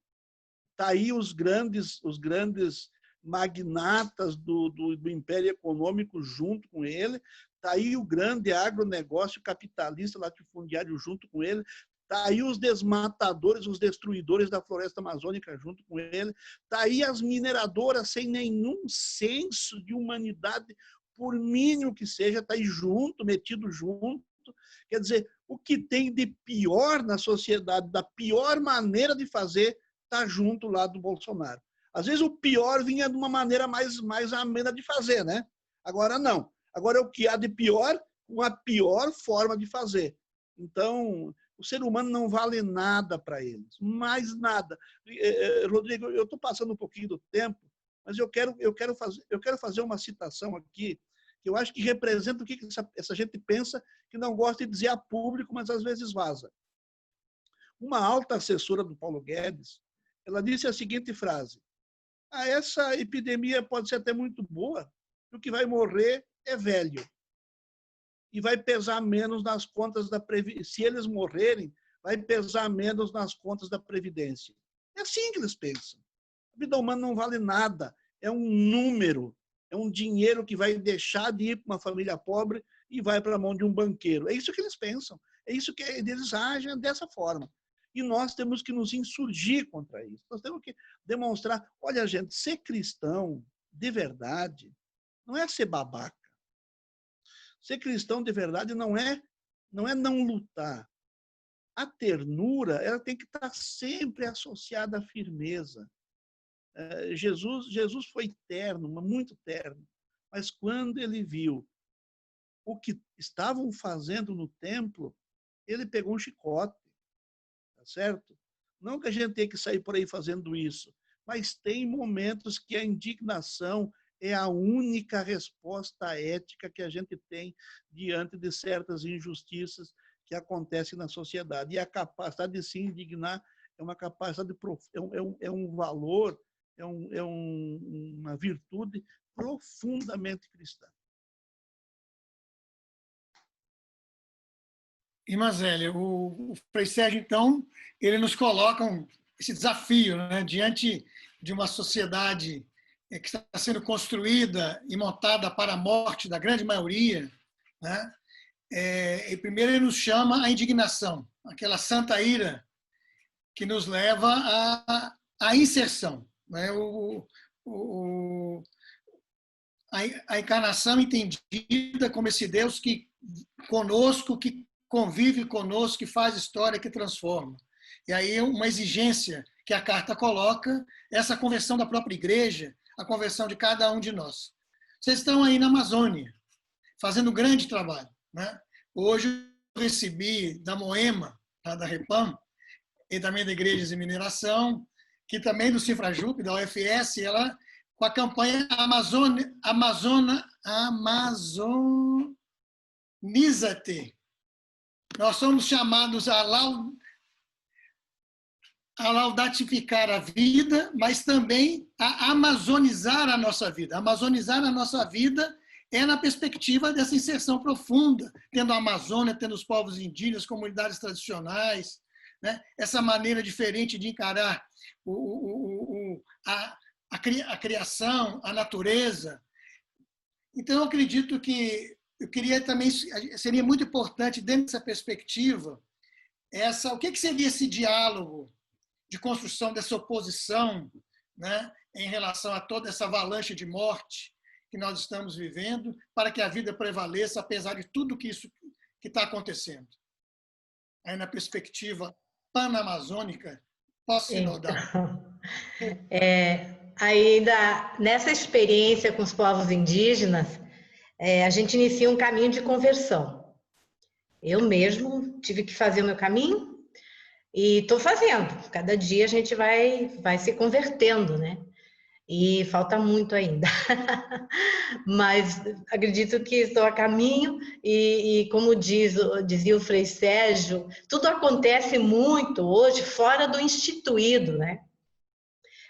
Está aí os grandes magnatas do Império Econômico junto com ele. Está aí o grande agronegócio capitalista latifundiário junto com ele. Está aí os desmatadores, os destruidores da floresta amazônica junto com ele. Está aí as mineradoras sem nenhum senso de humanidade, por mínimo que seja, está aí junto, metido junto. Quer dizer, o que tem de pior na sociedade, da pior maneira de fazer, está junto lá do Bolsonaro. Às vezes o pior vinha de uma maneira mais amena de fazer, né? Agora não. Agora é o que há de pior, com a pior forma de fazer. Então, o ser humano não vale nada para eles, mais nada. Rodrigo, eu estou passando um pouquinho do tempo, mas eu quero fazer uma citação aqui, que eu acho que representa o que essa gente pensa, que não gosta de dizer a público, mas às vezes vaza. Uma alta assessora do Paulo Guedes, ela disse a seguinte frase: essa epidemia pode ser até muito boa, o que vai morrer é velho. E vai pesar menos nas contas da Previdência. Se eles morrerem, vai pesar menos nas contas da Previdência. É assim que eles pensam. A vida humana não vale nada. É um número. É um dinheiro que vai deixar de ir para uma família pobre e vai para a mão de um banqueiro. É isso que eles pensam. É isso que eles agem dessa forma. E nós temos que nos insurgir contra isso. Nós temos que demonstrar, olha, gente, ser cristão de verdade não é ser babaca. Ser cristão de verdade não é não lutar. A ternura, ela tem que estar sempre associada à firmeza. Jesus foi terno, muito terno, mas quando ele viu o que estavam fazendo no templo, ele pegou um chicote, tá certo? Não que a gente tenha que sair por aí fazendo isso, mas tem momentos que a indignação é a única resposta ética que a gente tem diante de certas injustiças que acontecem na sociedade. E a capacidade de se indignar é uma capacidade, é um valor, uma virtude profundamente cristã. Irmã Zélia, o Frei Sérgio, então, ele nos coloca esse desafio, né, diante de uma sociedade que está sendo construída e montada para a morte da grande maioria, né? E primeiro ele nos chama à indignação, aquela santa ira que nos leva à inserção, né? A encarnação entendida como esse Deus que conosco, que convive conosco, que faz história, que transforma. E aí uma exigência que a carta coloca, essa conversão da própria igreja, a conversão de cada um de nós. Vocês estão aí na Amazônia, fazendo um grande trabalho, né? Hoje eu recebi da Moema, da Repam, e também da Igrejas e Mineração, que também do Cifrajup, da UFS, ela com a campanha Amazoniza-te. Nós somos chamados a laudatificar a vida, mas também a amazonizar a nossa vida. Amazonizar a nossa vida é na perspectiva dessa inserção profunda, tendo a Amazônia, tendo os povos indígenas, comunidades tradicionais, né? Essa maneira diferente de encarar a criação, a natureza. Então, eu acredito que eu queria também, seria muito importante, dentro dessa perspectiva, o que seria esse diálogo de construção dessa oposição, né, em relação a toda essa avalanche de morte que nós estamos vivendo, para que a vida prevaleça, apesar de tudo que isso que está acontecendo. Aí, na perspectiva panamazônica, pós-sinodal. Ainda nessa experiência com os povos indígenas, a gente inicia um caminho de conversão. Eu mesmo tive que fazer o meu caminho e estou fazendo. Cada dia a gente vai se convertendo, né? E falta muito ainda. Mas acredito que estou a caminho e como dizia o Frei Sérgio, tudo acontece muito hoje fora do instituído, né?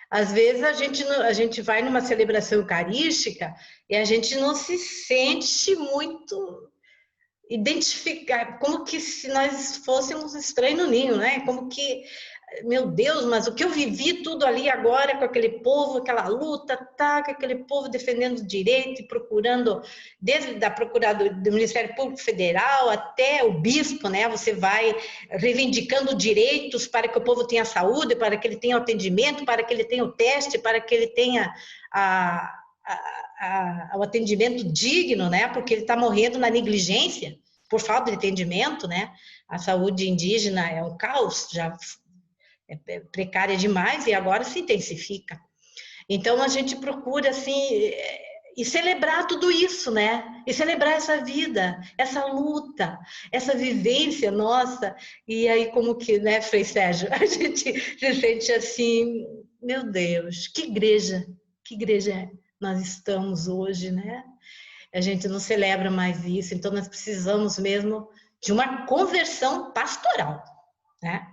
Às vezes a gente vai numa celebração eucarística e a gente não se sente muito identificar, como que se nós fôssemos estranhos no ninho, né? Como que, meu Deus, mas o que eu vivi tudo ali agora com aquele povo, aquela luta, com aquele povo defendendo direito e procurando, desde da Procuradoria do Ministério Público Federal até o bispo, né? Você vai reivindicando direitos para que o povo tenha saúde, para que ele tenha atendimento, para que ele tenha o teste, para que ele tenha o atendimento digno, né? Porque ele está morrendo na negligência por falta de atendimento, né? A saúde indígena é um caos, já é precária demais e agora se intensifica. Então a gente procura assim e celebrar tudo isso, né? E celebrar essa vida, essa luta, essa vivência nossa. E aí como que, né, Frei Sérgio, a gente se sente assim, meu Deus, que igreja nós estamos hoje, né? A gente não celebra mais isso, então nós precisamos mesmo de uma conversão pastoral, né?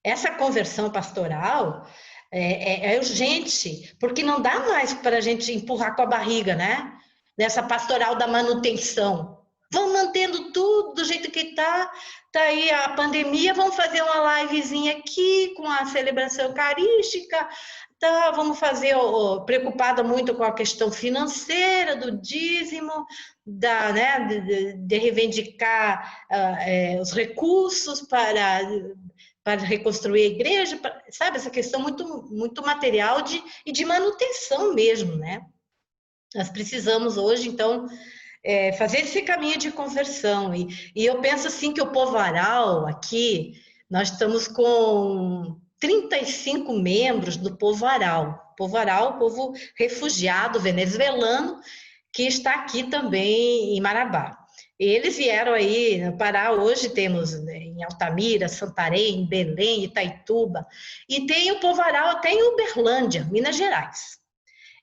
Essa conversão pastoral é urgente, porque não dá mais para a gente empurrar com a barriga, né? Nessa pastoral da manutenção. Vamos mantendo tudo do jeito que tá aí a pandemia, vamos fazer uma livezinha aqui com a celebração eucarística, vamos fazer, preocupada muito com a questão financeira, do dízimo, né, de reivindicar os recursos para reconstruir a igreja, sabe, essa questão muito, muito material e de manutenção mesmo, né? Nós precisamos hoje, então, fazer esse caminho de conversão. E eu penso assim que o Povaral aqui, nós estamos com 35 membros do Povaral. Povaral, povo refugiado venezuelano, que está aqui também em Marabá. Eles vieram aí no Pará, hoje temos em Altamira, Santarém, Belém, Itaituba, e tem o povaral até em Uberlândia, Minas Gerais.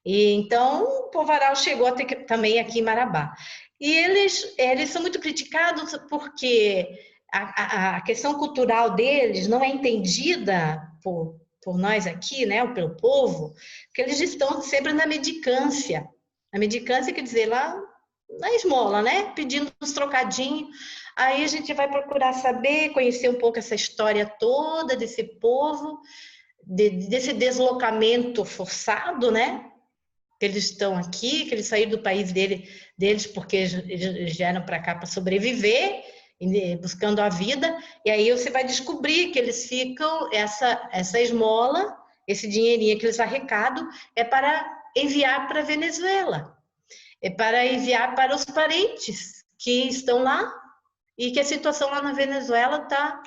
E então o povaral chegou até também aqui em Marabá. E eles são muito criticados porque a questão cultural deles não é entendida por nós aqui, né, pelo povo, porque eles estão sempre na mendicância. A mendicância quer dizer lá na esmola, né, pedindo uns trocadinhos. Aí a gente vai procurar saber, conhecer um pouco essa história toda desse povo, desse deslocamento forçado, né, que eles estão aqui, que eles saíram do país deles porque eles vieram para cá para sobreviver, buscando a vida, e aí você vai descobrir que eles ficam, essa esmola, esse dinheirinho que eles arrecadam, é para enviar para a Venezuela, é para enviar para os parentes que estão lá, e que a situação lá na Venezuela está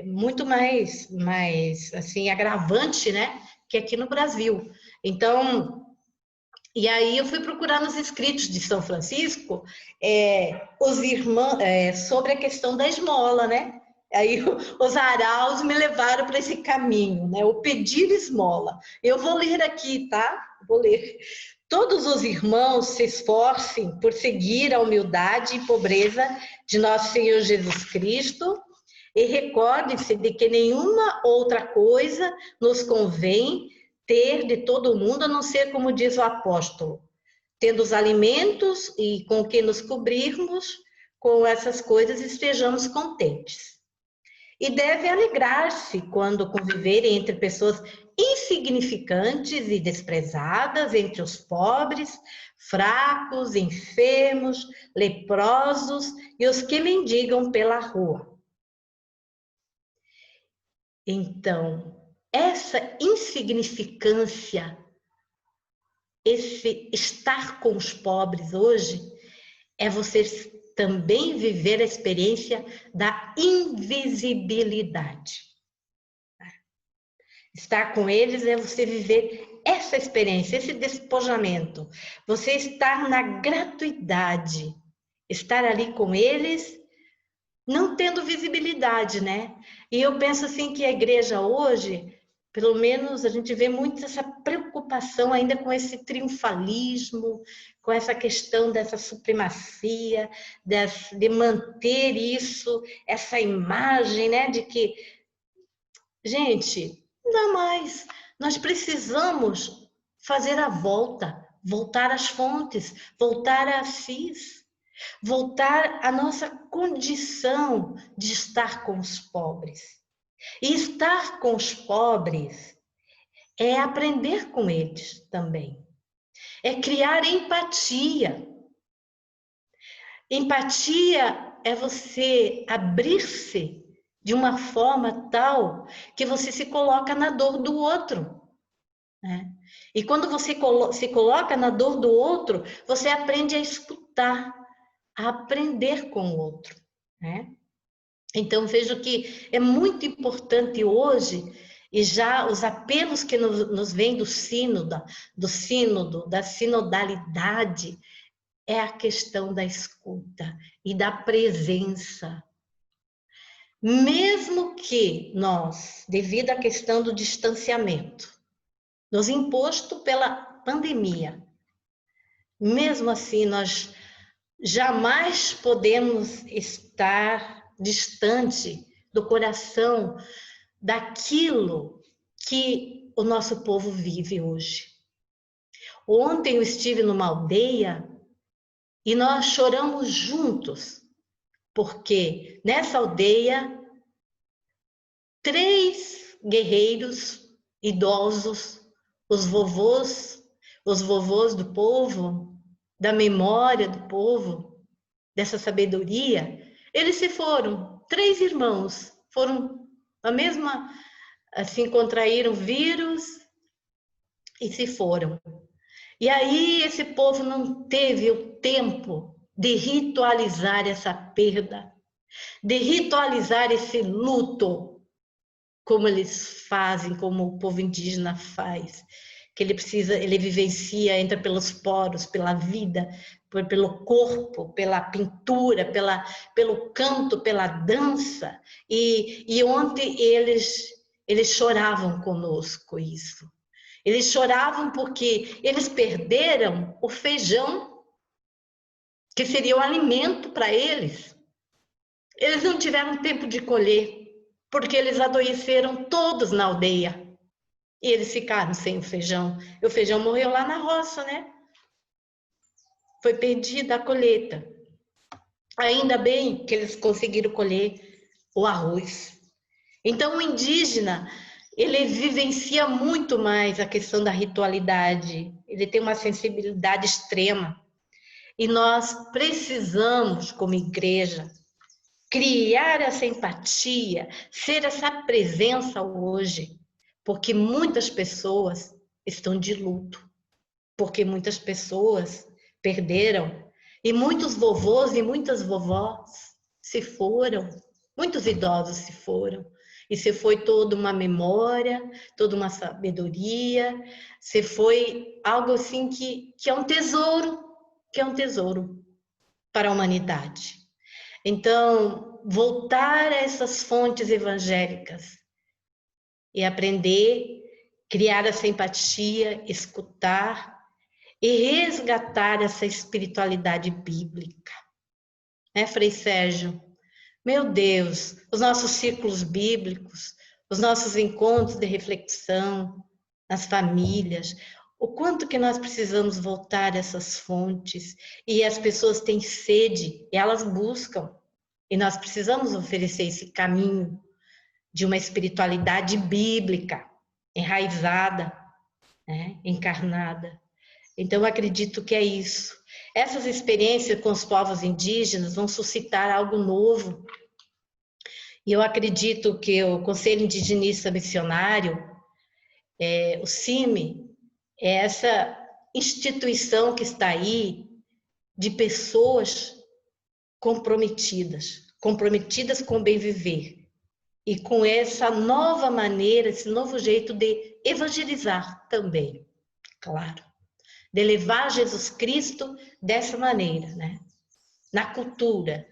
muito mais assim, agravante, né, que aqui no Brasil. Então, e aí eu fui procurar nos escritos de São Francisco os irmãos sobre a questão da esmola, né? Aí os araus me levaram para esse caminho, né? O pedir esmola. Eu vou ler aqui, tá? Vou ler. Todos os irmãos se esforcem por seguir a humildade e pobreza de nosso Senhor Jesus Cristo e recordem-se de que nenhuma outra coisa nos convém ter de todo mundo, a não ser, como diz o apóstolo, tendo os alimentos e com que nos cobrirmos, com essas coisas estejamos contentes. E deve alegrar-se quando conviverem entre pessoas insignificantes e desprezadas, entre os pobres, fracos, enfermos, leprosos e os que mendigam pela rua. Então, essa insignificância, esse estar com os pobres hoje, é você também viver a experiência da invisibilidade. Estar com eles é você viver essa experiência, esse despojamento. Você estar na gratuidade, estar ali com eles, não tendo visibilidade, né? E eu penso assim que a igreja hoje, pelo menos a gente vê muito essa preocupação ainda com esse triunfalismo, com essa questão dessa supremacia, de manter isso, essa imagem, né, de que, gente, não dá mais. Nós precisamos fazer a volta, voltar às fontes, voltar a Assis, voltar à nossa condição de estar com os pobres. E estar com os pobres é aprender com eles também. É criar empatia. Empatia é você abrir-se de uma forma tal que você se coloca na dor do outro, né? E quando você se coloca na dor do outro, você aprende a escutar, a aprender com o outro, né? Então, vejo que é muito importante hoje, e já os apelos que nos vêm do sínodo, da sinodalidade, é a questão da escuta e da presença. Mesmo que nós, devido à questão do distanciamento, nos imposto pela pandemia, mesmo assim nós jamais podemos estar distante do coração daquilo que o nosso povo vive hoje. Ontem eu estive numa aldeia e nós choramos juntos, porque nessa aldeia 3 guerreiros idosos, os vovôs do povo, da memória do povo, dessa sabedoria, eles se foram, 3 irmãos, foram a mesma, assim, contraíram vírus e se foram. E aí esse povo não teve o tempo de ritualizar essa perda, de ritualizar esse luto, como eles fazem, como o povo indígena faz. que ele vivencia, entra pelos poros, pela vida, pelo corpo, pela pintura, pelo canto, pela dança. E ontem eles choravam conosco isso. Eles choravam porque eles perderam o feijão, que seria o alimento para eles. Eles não tiveram tempo de colher, porque eles adoeceram todos na aldeia. E eles ficaram sem o feijão. E o feijão morreu lá na roça, né? Foi perdida a colheita. Ainda bem que eles conseguiram colher o arroz. Então, o indígena, ele vivencia muito mais a questão da ritualidade. Ele tem uma sensibilidade extrema. E nós precisamos, como igreja, criar essa empatia, ser essa presença hoje, porque muitas pessoas estão de luto, porque muitas pessoas perderam, e muitos vovôs e muitas vovós se foram, muitos idosos se foram, e se foi toda uma memória, toda uma sabedoria, se foi algo assim que é um tesouro, para a humanidade. Então, voltar a essas fontes evangélicas e aprender, criar essa empatia, escutar e resgatar essa espiritualidade bíblica. Né, Frei Sérgio? Meu Deus, os nossos círculos bíblicos, os nossos encontros de reflexão nas famílias, o quanto que nós precisamos voltar a essas fontes, e as pessoas têm sede, e elas buscam, e nós precisamos oferecer esse caminho de uma espiritualidade bíblica, enraizada, né, encarnada. Então, eu acredito que é isso. Essas experiências com os povos indígenas vão suscitar algo novo. E eu acredito que o Conselho Indigenista Missionário, o CIMI, é essa instituição que está aí de pessoas comprometidas com o bem viver. E com essa nova maneira, esse novo jeito de evangelizar também, claro. De levar Jesus Cristo dessa maneira, né? Na cultura,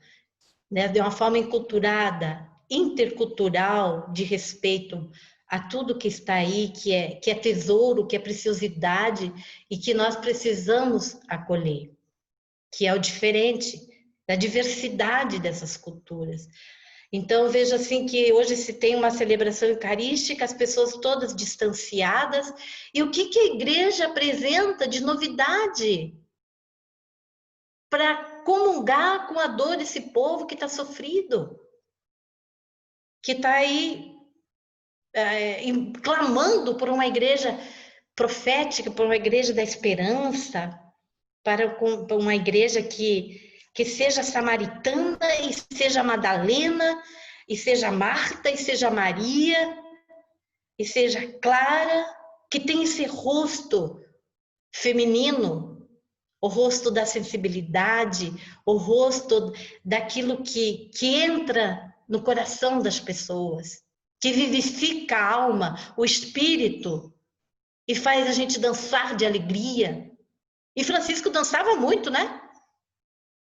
né? De uma forma enculturada, intercultural, de respeito a tudo que está aí, que é tesouro, que é preciosidade e que nós precisamos acolher, que é o diferente, da diversidade dessas culturas. Então, vejo assim que hoje se tem uma celebração eucarística, as pessoas todas distanciadas, e o que a igreja apresenta de novidade para comungar com a dor desse povo que está sofrido, que está aí clamando por uma igreja profética, por uma igreja da esperança, para uma igreja que seja samaritana, e seja Madalena, e seja Marta, e seja Maria, e seja Clara, que tem esse rosto feminino, o rosto da sensibilidade, o rosto daquilo que entra no coração das pessoas, que vivifica a alma, o espírito, e faz a gente dançar de alegria. E Francisco dançava muito, né?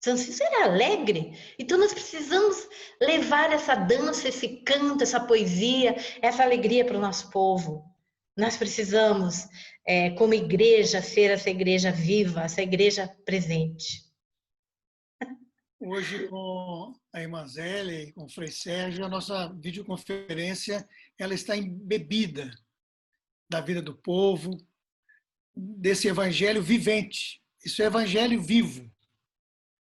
Francisco era alegre. Então nós precisamos levar essa dança, esse canto, essa poesia, essa alegria para o nosso povo. Nós precisamos, como igreja, ser essa igreja viva, essa igreja presente. Hoje, com a irmã Zélia e com o Frei Sérgio, a nossa videoconferência ela está embebida da vida do povo, desse evangelho vivente. Isso é evangelho vivo,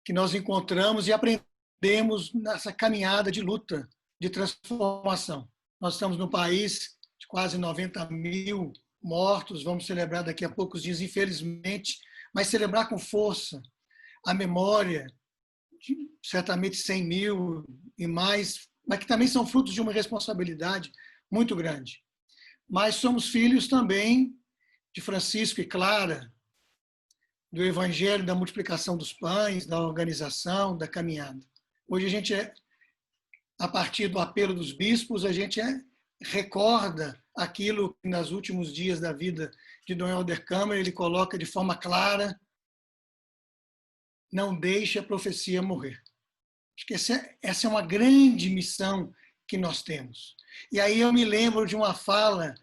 que nós encontramos e aprendemos nessa caminhada de luta, de transformação. Nós estamos num país de quase 90 mil mortos, vamos celebrar daqui a poucos dias, infelizmente, mas celebrar com força a memória de certamente 100 mil e mais, mas que também são frutos de uma responsabilidade muito grande. Mas somos filhos também de Francisco e Clara, do evangelho da multiplicação dos pães, da organização, da caminhada. Hoje a partir do apelo dos bispos, a gente recorda aquilo que nos últimos dias da vida de Dom Helder Câmara ele coloca de forma clara: não deixe a profecia morrer. Acho que essa é uma grande missão que nós temos. E aí eu me lembro de uma fala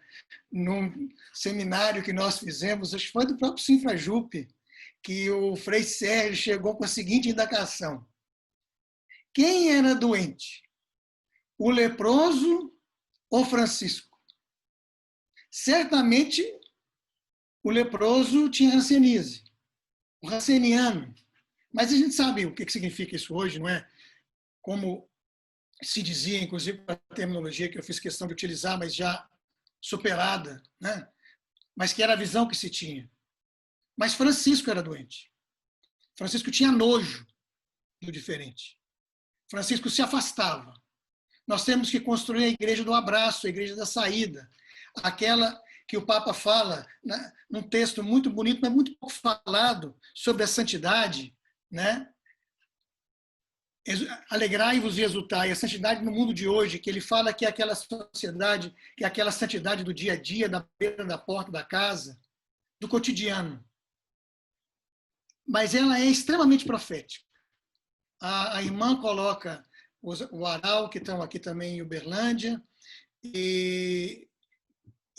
num seminário que nós fizemos, acho que foi do próprio Sinfrajupe, que o Frei Sérgio chegou com a seguinte indagação: quem era doente? O leproso ou Francisco? Certamente o leproso tinha hanseníase, o hanseniano. Mas a gente sabe o que significa isso hoje, não é? Como se dizia, inclusive, a terminologia que eu fiz questão de utilizar, mas já superada, né? Mas que era a visão que se tinha. Mas Francisco era doente. Francisco tinha nojo do diferente. Francisco se afastava. Nós temos que construir a igreja do abraço, a igreja da saída, aquela que o Papa fala, né, num texto muito bonito, mas muito pouco falado, sobre a santidade, né? Alegrai-vos e exultai. A santidade no mundo de hoje, que ele fala que é aquela sociedade, que é aquela santidade do dia a dia, da beira da porta da casa, do cotidiano. Mas ela é extremamente profética. A irmã coloca o Aral, que estão aqui também em Uberlândia, e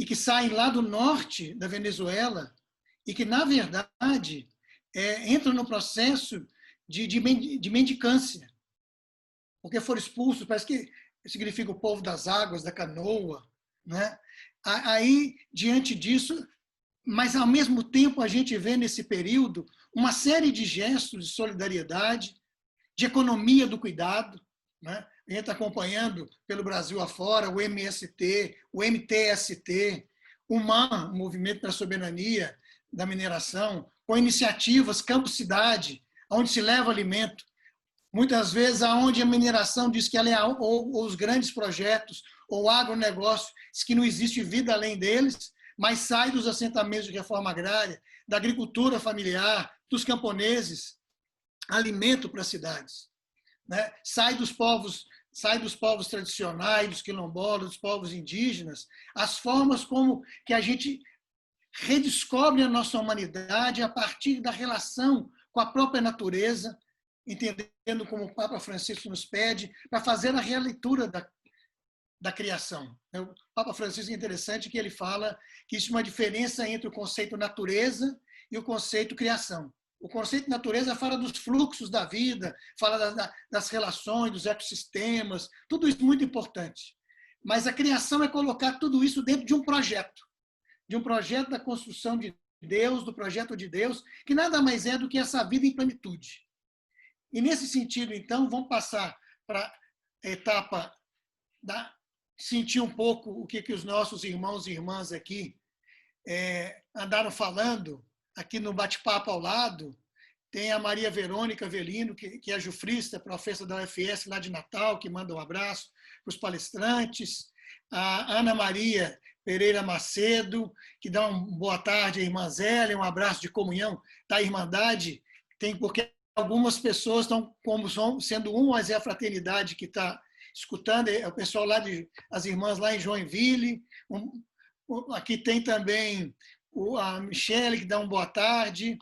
que saem lá do norte da Venezuela, e que, na verdade, entram no processo de mendicância, porque foram expulsos, parece que significa o povo das águas, da canoa, né? Aí, diante disso, mas, ao mesmo tempo, a gente vê nesse período uma série de gestos de solidariedade, de economia do cuidado, né? A gente está acompanhando pelo Brasil afora o MST, o MTST, o MAN, o Movimento para a Soberania da Mineração, com iniciativas Campo-Cidade, onde se leva alimento. Muitas vezes, aonde a mineração diz que ela é, ou os grandes projetos, ou o agronegócio, diz que não existe vida além deles, mas sai dos assentamentos de reforma agrária, da agricultura familiar, dos camponeses, alimento para as cidades, né? Sai dos povos tradicionais, dos quilombolas, dos povos indígenas, as formas como que a gente redescobre a nossa humanidade a partir da relação com a própria natureza, entendendo como o Papa Francisco nos pede, para fazer a releitura da criação. O Papa Francisco é interessante que ele fala que existe uma diferença entre o conceito natureza e o conceito criação. O conceito de natureza fala dos fluxos da vida, fala das relações, dos ecossistemas, tudo isso muito importante. Mas a criação é colocar tudo isso dentro de um projeto da construção de Deus, do projeto de Deus, que nada mais é do que essa vida em plenitude. E, nesse sentido, então, vamos passar para a etapa da sentir um pouco o que os nossos irmãos e irmãs aqui andaram falando. Aqui no bate-papo ao lado, tem a Maria Verônica Avelino, que é jufrista, professora da UFS lá de Natal, que manda um abraço para os palestrantes. A Ana Maria Pereira Macedo, que dá uma boa tarde à irmã Zélia, um abraço de comunhão da Irmandade, porque algumas pessoas estão como sendo mas é a fraternidade que está escutando, é o pessoal lá, as irmãs lá em Joinville. Aqui tem também a Michele, que dá uma boa tarde,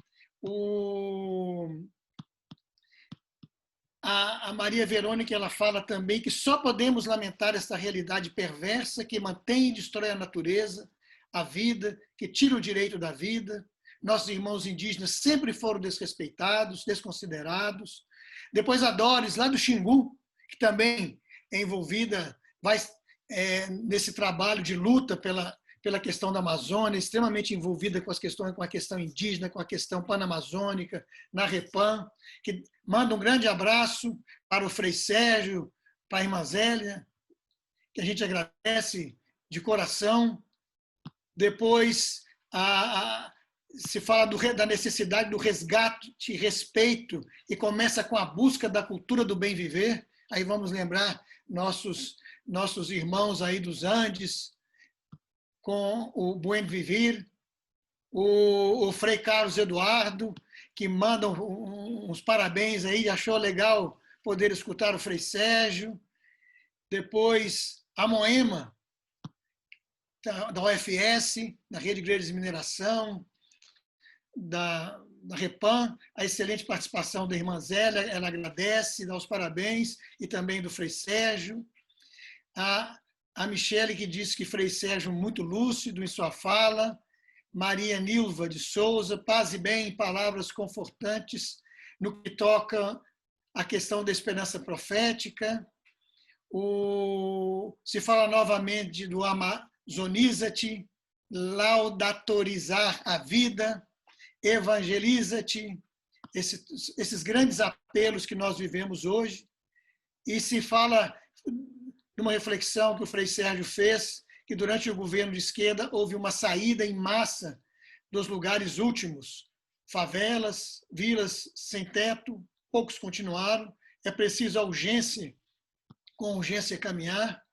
a Maria Verônica, ela fala também que só podemos lamentar essa realidade perversa que mantém e destrói a natureza, a vida, que tira o direito da vida. Nossos irmãos indígenas sempre foram desrespeitados, desconsiderados. Depois a Doris, lá do Xingu, que também é envolvida nesse trabalho de luta pela questão da Amazônia, extremamente envolvida com a questão indígena, com a questão panamazônica, na Repam, que manda um grande abraço para o Frei Sérgio, para a irmã Zélia, que a gente agradece de coração. Depois, se fala da necessidade do resgate e respeito, e começa com a busca da cultura do bem viver. Aí vamos lembrar nossos irmãos aí dos Andes, com o Buen Vivir, o Frei Carlos Eduardo, que manda uns parabéns aí, achou legal poder escutar o Frei Sérgio. Depois, a Moema, da UFS, da Rede de Igrejas de Mineração, da Repam, a excelente participação da irmã Zélia, ela agradece, dá os parabéns, e também do Frei Sérgio. A Michele, que disse que Frei Sérgio muito lúcido em sua fala. Maria Nilva de Souza, paz e bem, palavras confortantes no que toca a questão da esperança profética. Se fala novamente do Amazoniza-te, laudatorizar a vida, evangeliza-te, esses grandes apelos que nós vivemos hoje. E se fala de uma reflexão que o Frei Sérgio fez, que durante o governo de esquerda houve uma saída em massa dos lugares últimos, favelas, vilas sem teto, poucos continuaram. É preciso com urgência caminhar,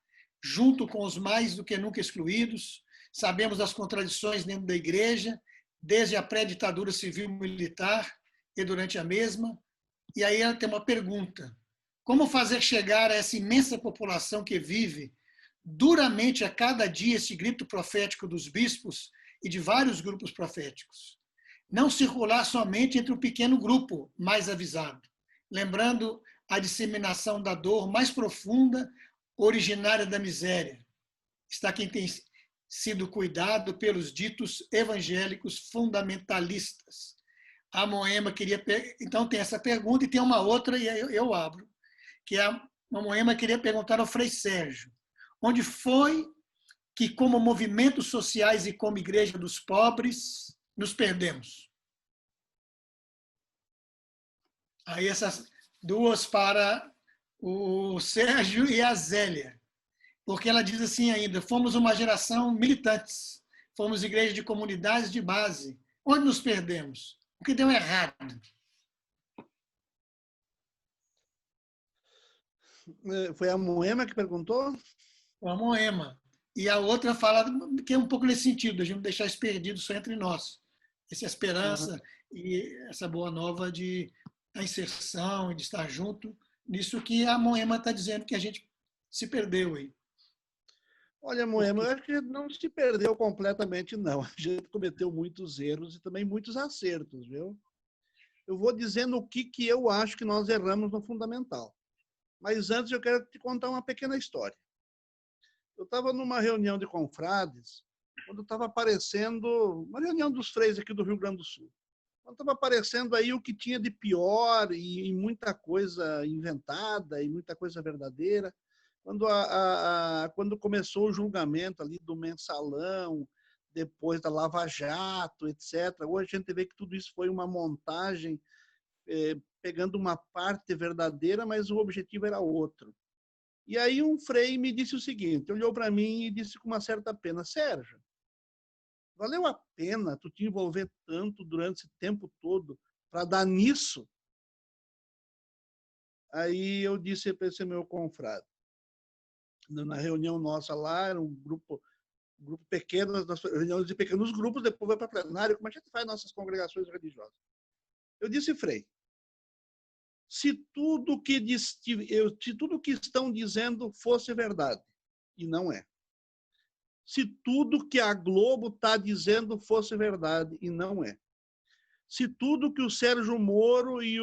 junto com os mais do que nunca excluídos. Sabemos das contradições dentro da igreja, desde a pré-ditadura civil-militar e durante a mesma. E aí ela tem uma pergunta: como fazer chegar a essa imensa população que vive duramente a cada dia esse grito profético dos bispos e de vários grupos proféticos? Não circular somente entre o pequeno grupo mais avisado, lembrando a disseminação da dor mais profunda, originária da miséria. Está quem tem sido cuidado pelos ditos evangélicos fundamentalistas. A Moema queria... Então, tem essa pergunta e tem uma outra, e eu abro, que a Moema queria perguntar ao Frei Sérgio: onde foi que, como movimentos sociais e como Igreja dos Pobres, nos perdemos? Aí essas duas para o Sérgio e a Zélia, porque ela diz assim ainda: fomos uma geração militantes, fomos igreja de comunidades de base. Onde nos perdemos? O que deu errado? Foi a Moema que perguntou? A Moema. E a outra fala que é um pouco nesse sentido, a gente não deixar isso perdido só entre nós. Essa esperança e essa boa nova de a inserção e de estar junto, nisso que a Moema está dizendo que a gente se perdeu aí. Olha, Moema, eu acho que não se perdeu completamente, não. A gente cometeu muitos erros e também muitos acertos, viu? Eu vou dizendo o que eu acho que nós erramos no fundamental. Mas antes eu quero te contar uma pequena história. Eu estava numa reunião de confrades, quando estava aparecendo, uma reunião dos freis aqui do Rio Grande do Sul, quando estava aparecendo aí o que tinha de pior e muita coisa inventada e muita coisa verdadeira. Quando começou o julgamento ali do mensalão, depois da Lava Jato, etc. Hoje a gente vê que tudo isso foi uma montagem, pegando uma parte verdadeira, mas o objetivo era outro. E aí um frei me disse o seguinte, olhou para mim e disse com uma certa pena: Sérgio, valeu a pena tu te envolver tanto durante esse tempo todo para dar nisso? Aí eu disse para esse meu confrade, na reunião nossa lá, era um grupo pequeno, nas reuniões de pequenos grupos, depois vai para plenário, como a gente faz nossas congregações religiosas. Eu disse, frei, se tudo que estão dizendo fosse verdade, e não é. Se tudo que a Globo está dizendo fosse verdade, e não é. Se tudo que o Sérgio Moro e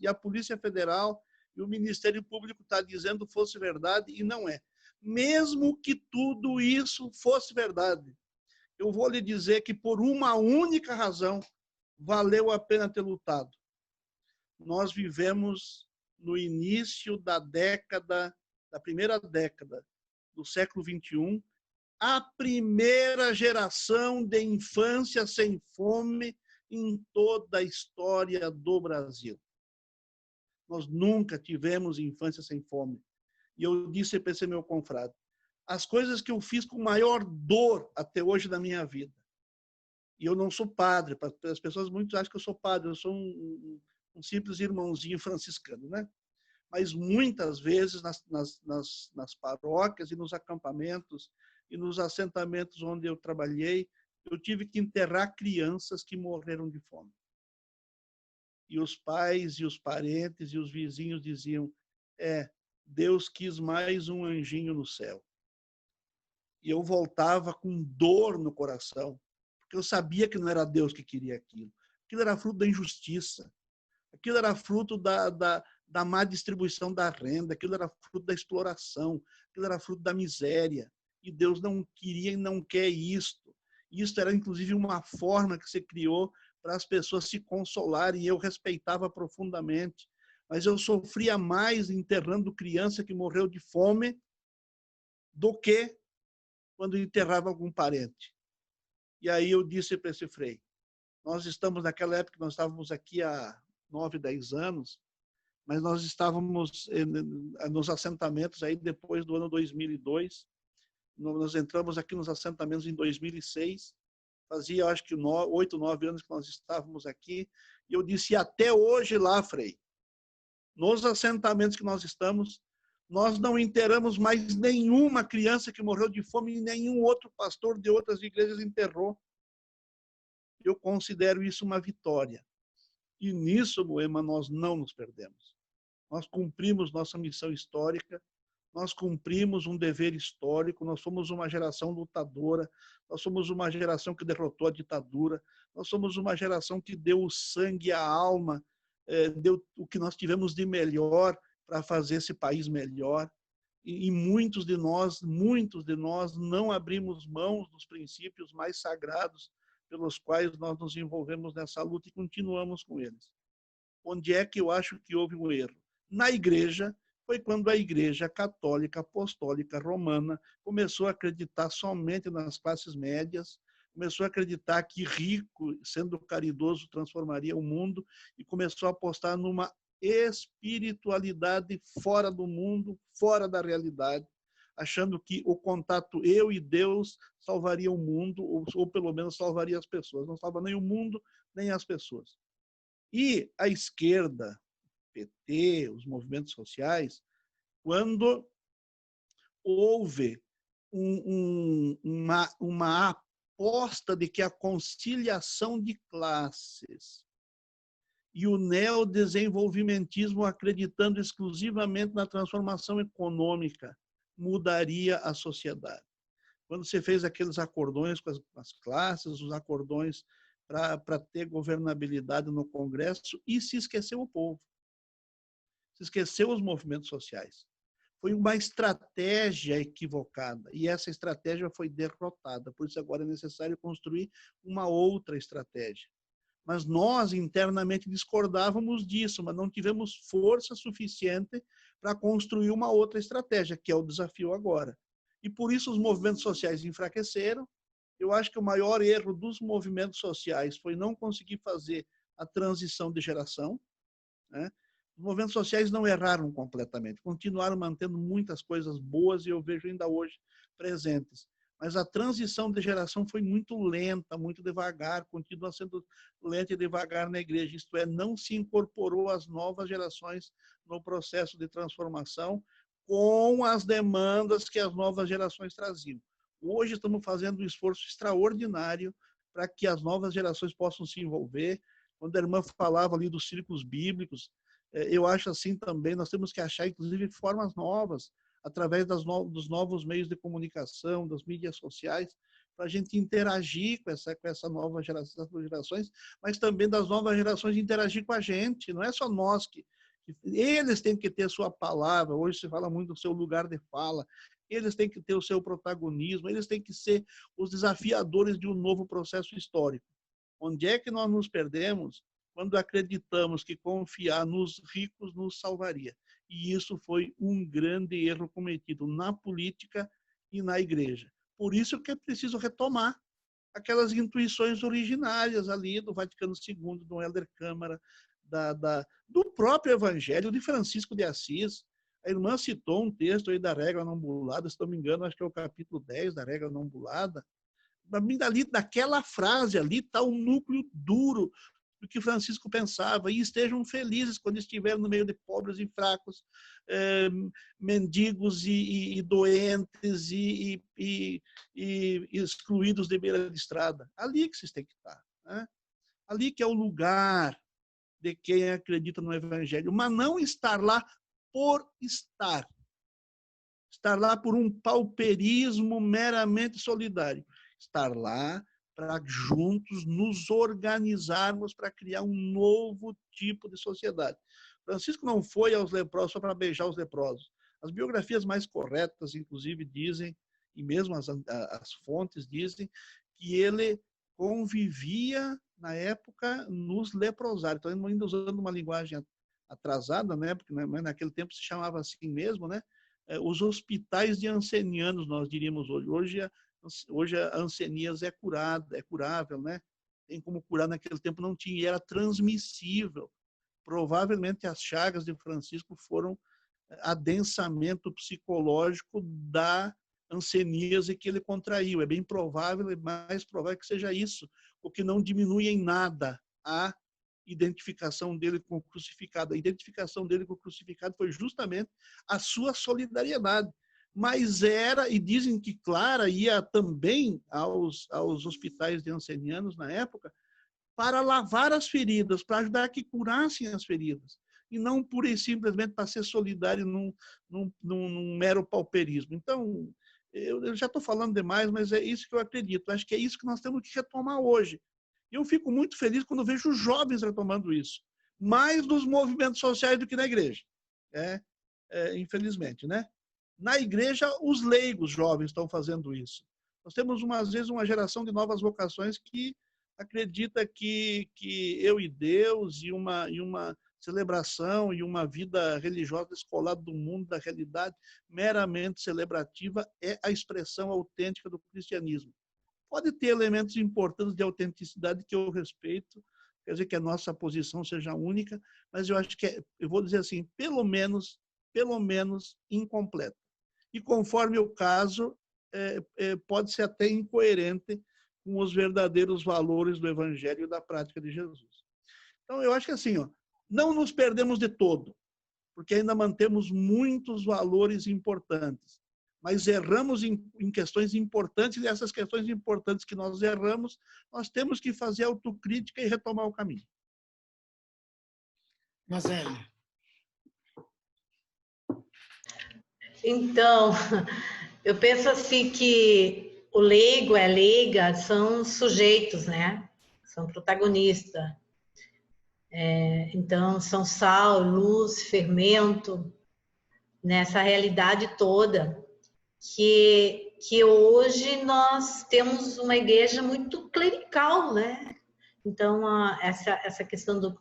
a Polícia Federal e o Ministério Público está dizendo fosse verdade, e não é. Mesmo que tudo isso fosse verdade, eu vou lhe dizer que por uma única razão valeu a pena ter lutado. Nós vivemos no início da primeira década do século XXI, a primeira geração de infância sem fome em toda a história do Brasil. Nós nunca tivemos infância sem fome. E eu disse para esse meu confrade, as coisas que eu fiz com maior dor até hoje na minha vida. E eu não sou padre, as pessoas muitos acham que eu sou padre, eu sou um simples irmãozinho franciscano, né? Mas muitas vezes nas paróquias e nos acampamentos e nos assentamentos onde eu trabalhei, eu tive que enterrar crianças que morreram de fome. E os pais e os parentes e os vizinhos diziam, Deus quis mais um anjinho no céu. E eu voltava com dor no coração, porque eu sabia que não era Deus que queria aquilo. Aquilo era fruto da injustiça. Aquilo era fruto da má distribuição da renda. Aquilo era fruto da exploração. Aquilo era fruto da miséria. E Deus não queria e não quer isto. Isso era, inclusive, uma forma que se criou para as pessoas se consolarem, e eu respeitava profundamente. Mas eu sofria mais enterrando criança que morreu de fome do que quando enterrava algum parente. E aí eu disse para esse frei, nós estamos, naquela época, nós estávamos aqui há 9, 10 anos, mas nós estávamos nos assentamentos aí depois do ano 2002, nós entramos aqui nos assentamentos em 2006, fazia, acho que 8, 9 anos que nós estávamos aqui, e eu disse, até hoje lá, frei, nos assentamentos que nós estamos, nós não enterramos mais nenhuma criança que morreu de fome e nenhum outro pastor de outras igrejas enterrou. Eu considero isso uma vitória. E nisso, Moema, nós não nos perdemos. Nós cumprimos nossa missão histórica, nós cumprimos um dever histórico, nós somos uma geração lutadora, nós somos uma geração que derrotou a ditadura, nós somos uma geração que deu o sangue e a alma, deu o que nós tivemos de melhor para fazer esse país melhor. E muitos de nós não abrimos mãos dos princípios mais sagrados pelos quais nós nos envolvemos nessa luta e continuamos com eles. Onde é que eu acho que houve um erro? Na igreja, foi quando a Igreja Católica Apostólica Romana começou a acreditar somente nas classes médias, começou a acreditar que rico, sendo caridoso, transformaria o mundo, e começou a apostar numa espiritualidade fora do mundo, fora da realidade, achando que o contato eu e Deus salvaria o mundo, ou pelo menos salvaria as pessoas. Não salva nem o mundo, nem as pessoas. E a esquerda, PT, os movimentos sociais, quando houve uma aposta de que a conciliação de classes e o neodesenvolvimentismo acreditando exclusivamente na transformação econômica mudaria a sociedade. Quando você fez aqueles acordões com as classes, os acordões para ter governabilidade no Congresso, e se esqueceu o povo. Se esqueceu os movimentos sociais. Foi uma estratégia equivocada, e essa estratégia foi derrotada. Por isso agora é necessário construir uma outra estratégia. Mas nós internamente discordávamos disso, mas não tivemos força suficiente para construir uma outra estratégia, que é o desafio agora. E por isso os movimentos sociais enfraqueceram. Eu acho que o maior erro dos movimentos sociais foi não conseguir fazer a transição de geração, né? Os movimentos sociais não erraram completamente, continuaram mantendo muitas coisas boas e eu vejo ainda hoje presentes. Mas a transição de geração foi muito lenta, muito devagar, continua sendo lenta e devagar na igreja. Isto é, não se incorporou as novas gerações no processo de transformação com as demandas que as novas gerações traziam. Hoje estamos fazendo um esforço extraordinário para que as novas gerações possam se envolver. Quando a irmã falava ali dos círculos bíblicos, eu acho assim também, nós temos que achar, inclusive, formas novas, através dos novos meios de comunicação, das mídias sociais, para a gente interagir com essa nova geração, das gerações, mas também das novas gerações interagir com a gente. Não é só nós que eles têm que ter sua palavra. Hoje se fala muito do seu lugar de fala. Eles têm que ter o seu protagonismo. Eles têm que ser os desafiadores de um novo processo histórico. Onde é que nós nos perdemos? Quando acreditamos que confiar nos ricos nos salvaria. E isso foi um grande erro cometido na política e na igreja. Por isso que é preciso retomar aquelas intuições originárias ali do Vaticano II, do Helder Câmara, do próprio Evangelho de Francisco de Assis. A irmã citou um texto aí da regra não bulada, se não me engano, acho que é o capítulo 10 da regra não bulada. Daquela frase ali está o núcleo duro do que Francisco pensava, e estejam felizes quando estiverem no meio de pobres e fracos, mendigos e doentes e excluídos de beira de estrada. Ali que vocês têm que estar. Né? Ali que é o lugar de quem acredita no Evangelho, mas não estar lá por estar. estar lá por um pauperismo meramente solidário, estar lá para juntos nos organizarmos para criar um novo tipo de sociedade. Francisco não foi aos leprosos só para beijar os leprosos. As biografias mais corretas, inclusive, dizem, e mesmo as fontes dizem, que ele convivia, na época, nos leprosários. Então, ainda usando uma linguagem atrasada, né? Porque naquele tempo se chamava assim mesmo, né? Os hospitais de ancenianos, nós diríamos hoje. Hoje a hanseníase é curada, é curável, né? Tem como curar, naquele tempo não tinha, e era transmissível. Provavelmente as chagas de Francisco foram adensamento psicológico da hanseníase que ele contraiu. É bem provável, é mais provável que seja isso, o que não diminui em nada a identificação dele com o crucificado. A identificação dele com o crucificado foi justamente a sua solidariedade. Mas era, e dizem que Clara ia também aos hospitais de ancenianos na época para lavar as feridas, para ajudar a que curassem as feridas, e não pura e simplesmente para ser solidário num mero pauperismo. Então, eu já estou falando demais, mas é isso que eu acredito. Acho que é isso que nós temos que retomar hoje. E eu fico muito feliz quando vejo os jovens retomando isso, mais nos movimentos sociais do que na igreja, infelizmente, né? Na igreja, os leigos jovens estão fazendo isso. Nós temos, às vezes, uma geração de novas vocações que acredita que eu e Deus, e uma celebração, e uma vida religiosa descolada do mundo, da realidade meramente celebrativa, é a expressão autêntica do cristianismo. Pode ter elementos importantes de autenticidade que eu respeito, quer dizer que a nossa posição seja única, mas eu acho que eu vou dizer assim, pelo menos incompleta. E conforme o caso, pode ser até incoerente com os verdadeiros valores do Evangelho e da prática de Jesus. Então, eu acho que assim, não nos perdemos de todo, porque ainda mantemos muitos valores importantes, mas erramos em questões importantes, e essas questões importantes que nós erramos, nós temos que fazer autocrítica e retomar o caminho. Mazélia. Então, eu penso assim que o leigo e a leiga são sujeitos, né? São protagonistas. Então, são sal, luz, fermento, nessa realidade toda. Que hoje nós temos uma igreja muito clerical, né? Então, essa questão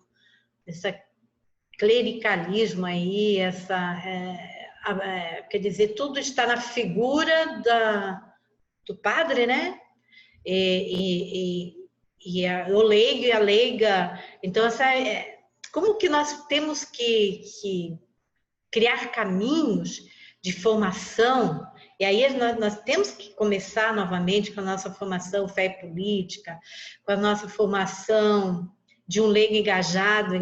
esse clericalismo aí, quer dizer, tudo está na figura do padre, né? O leigo e a leiga. Então, como que nós temos que criar caminhos de formação? E aí nós temos que começar novamente com a nossa formação fé e política, com a nossa formação de um leigo engajado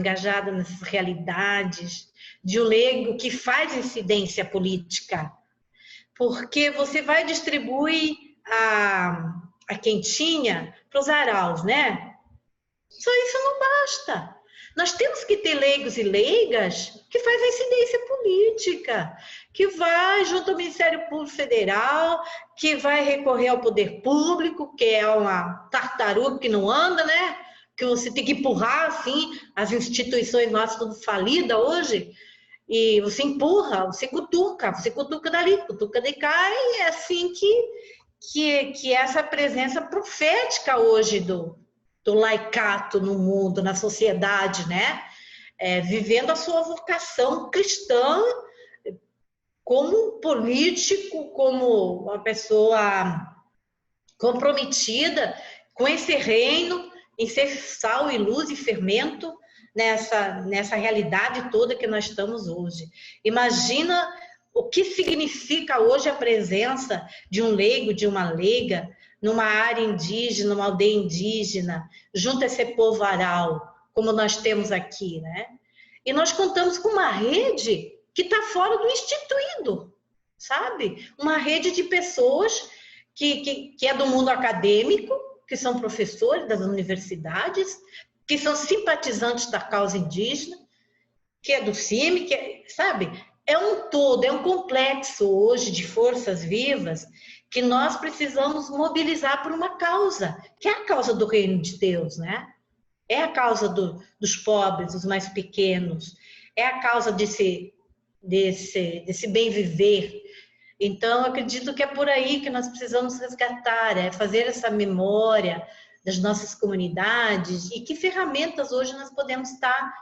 nessas realidades, de um leigo que faz incidência política. Porque você vai distribuir a quentinha para os araus, né? Só isso não basta. Nós temos que ter leigos e leigas que fazem incidência política, que vai junto ao Ministério Público Federal, que vai recorrer ao poder público, que é uma tartaruga que não anda, né? Que você tem que empurrar, assim, as instituições nossas tudo falidas hoje, e você empurra, você cutuca dali, cutuca de cá, e é assim que essa presença profética hoje do laicato no mundo, na sociedade, né? Vivendo a sua vocação cristã como político, como uma pessoa comprometida com esse reino, em ser sal e luz e fermento nessa realidade toda que nós estamos hoje. Imagina o que significa hoje a presença de um leigo, de uma leiga, numa área indígena, numa aldeia indígena, junto a esse povo aral, como nós temos aqui, né? E nós contamos com uma rede que está fora do instituído, sabe? Uma rede de pessoas que é do mundo acadêmico, que são professores das universidades, que são simpatizantes da causa indígena, que é do CIMI, sabe? é um todo, é um complexo hoje de forças vivas que nós precisamos mobilizar por uma causa, que é a causa do reino de Deus, né? É a causa dos pobres, dos mais pequenos, é a causa desse bem viver. Então, eu acredito que é por aí que nós precisamos resgatar, é fazer essa memória das nossas comunidades e que ferramentas hoje nós podemos estar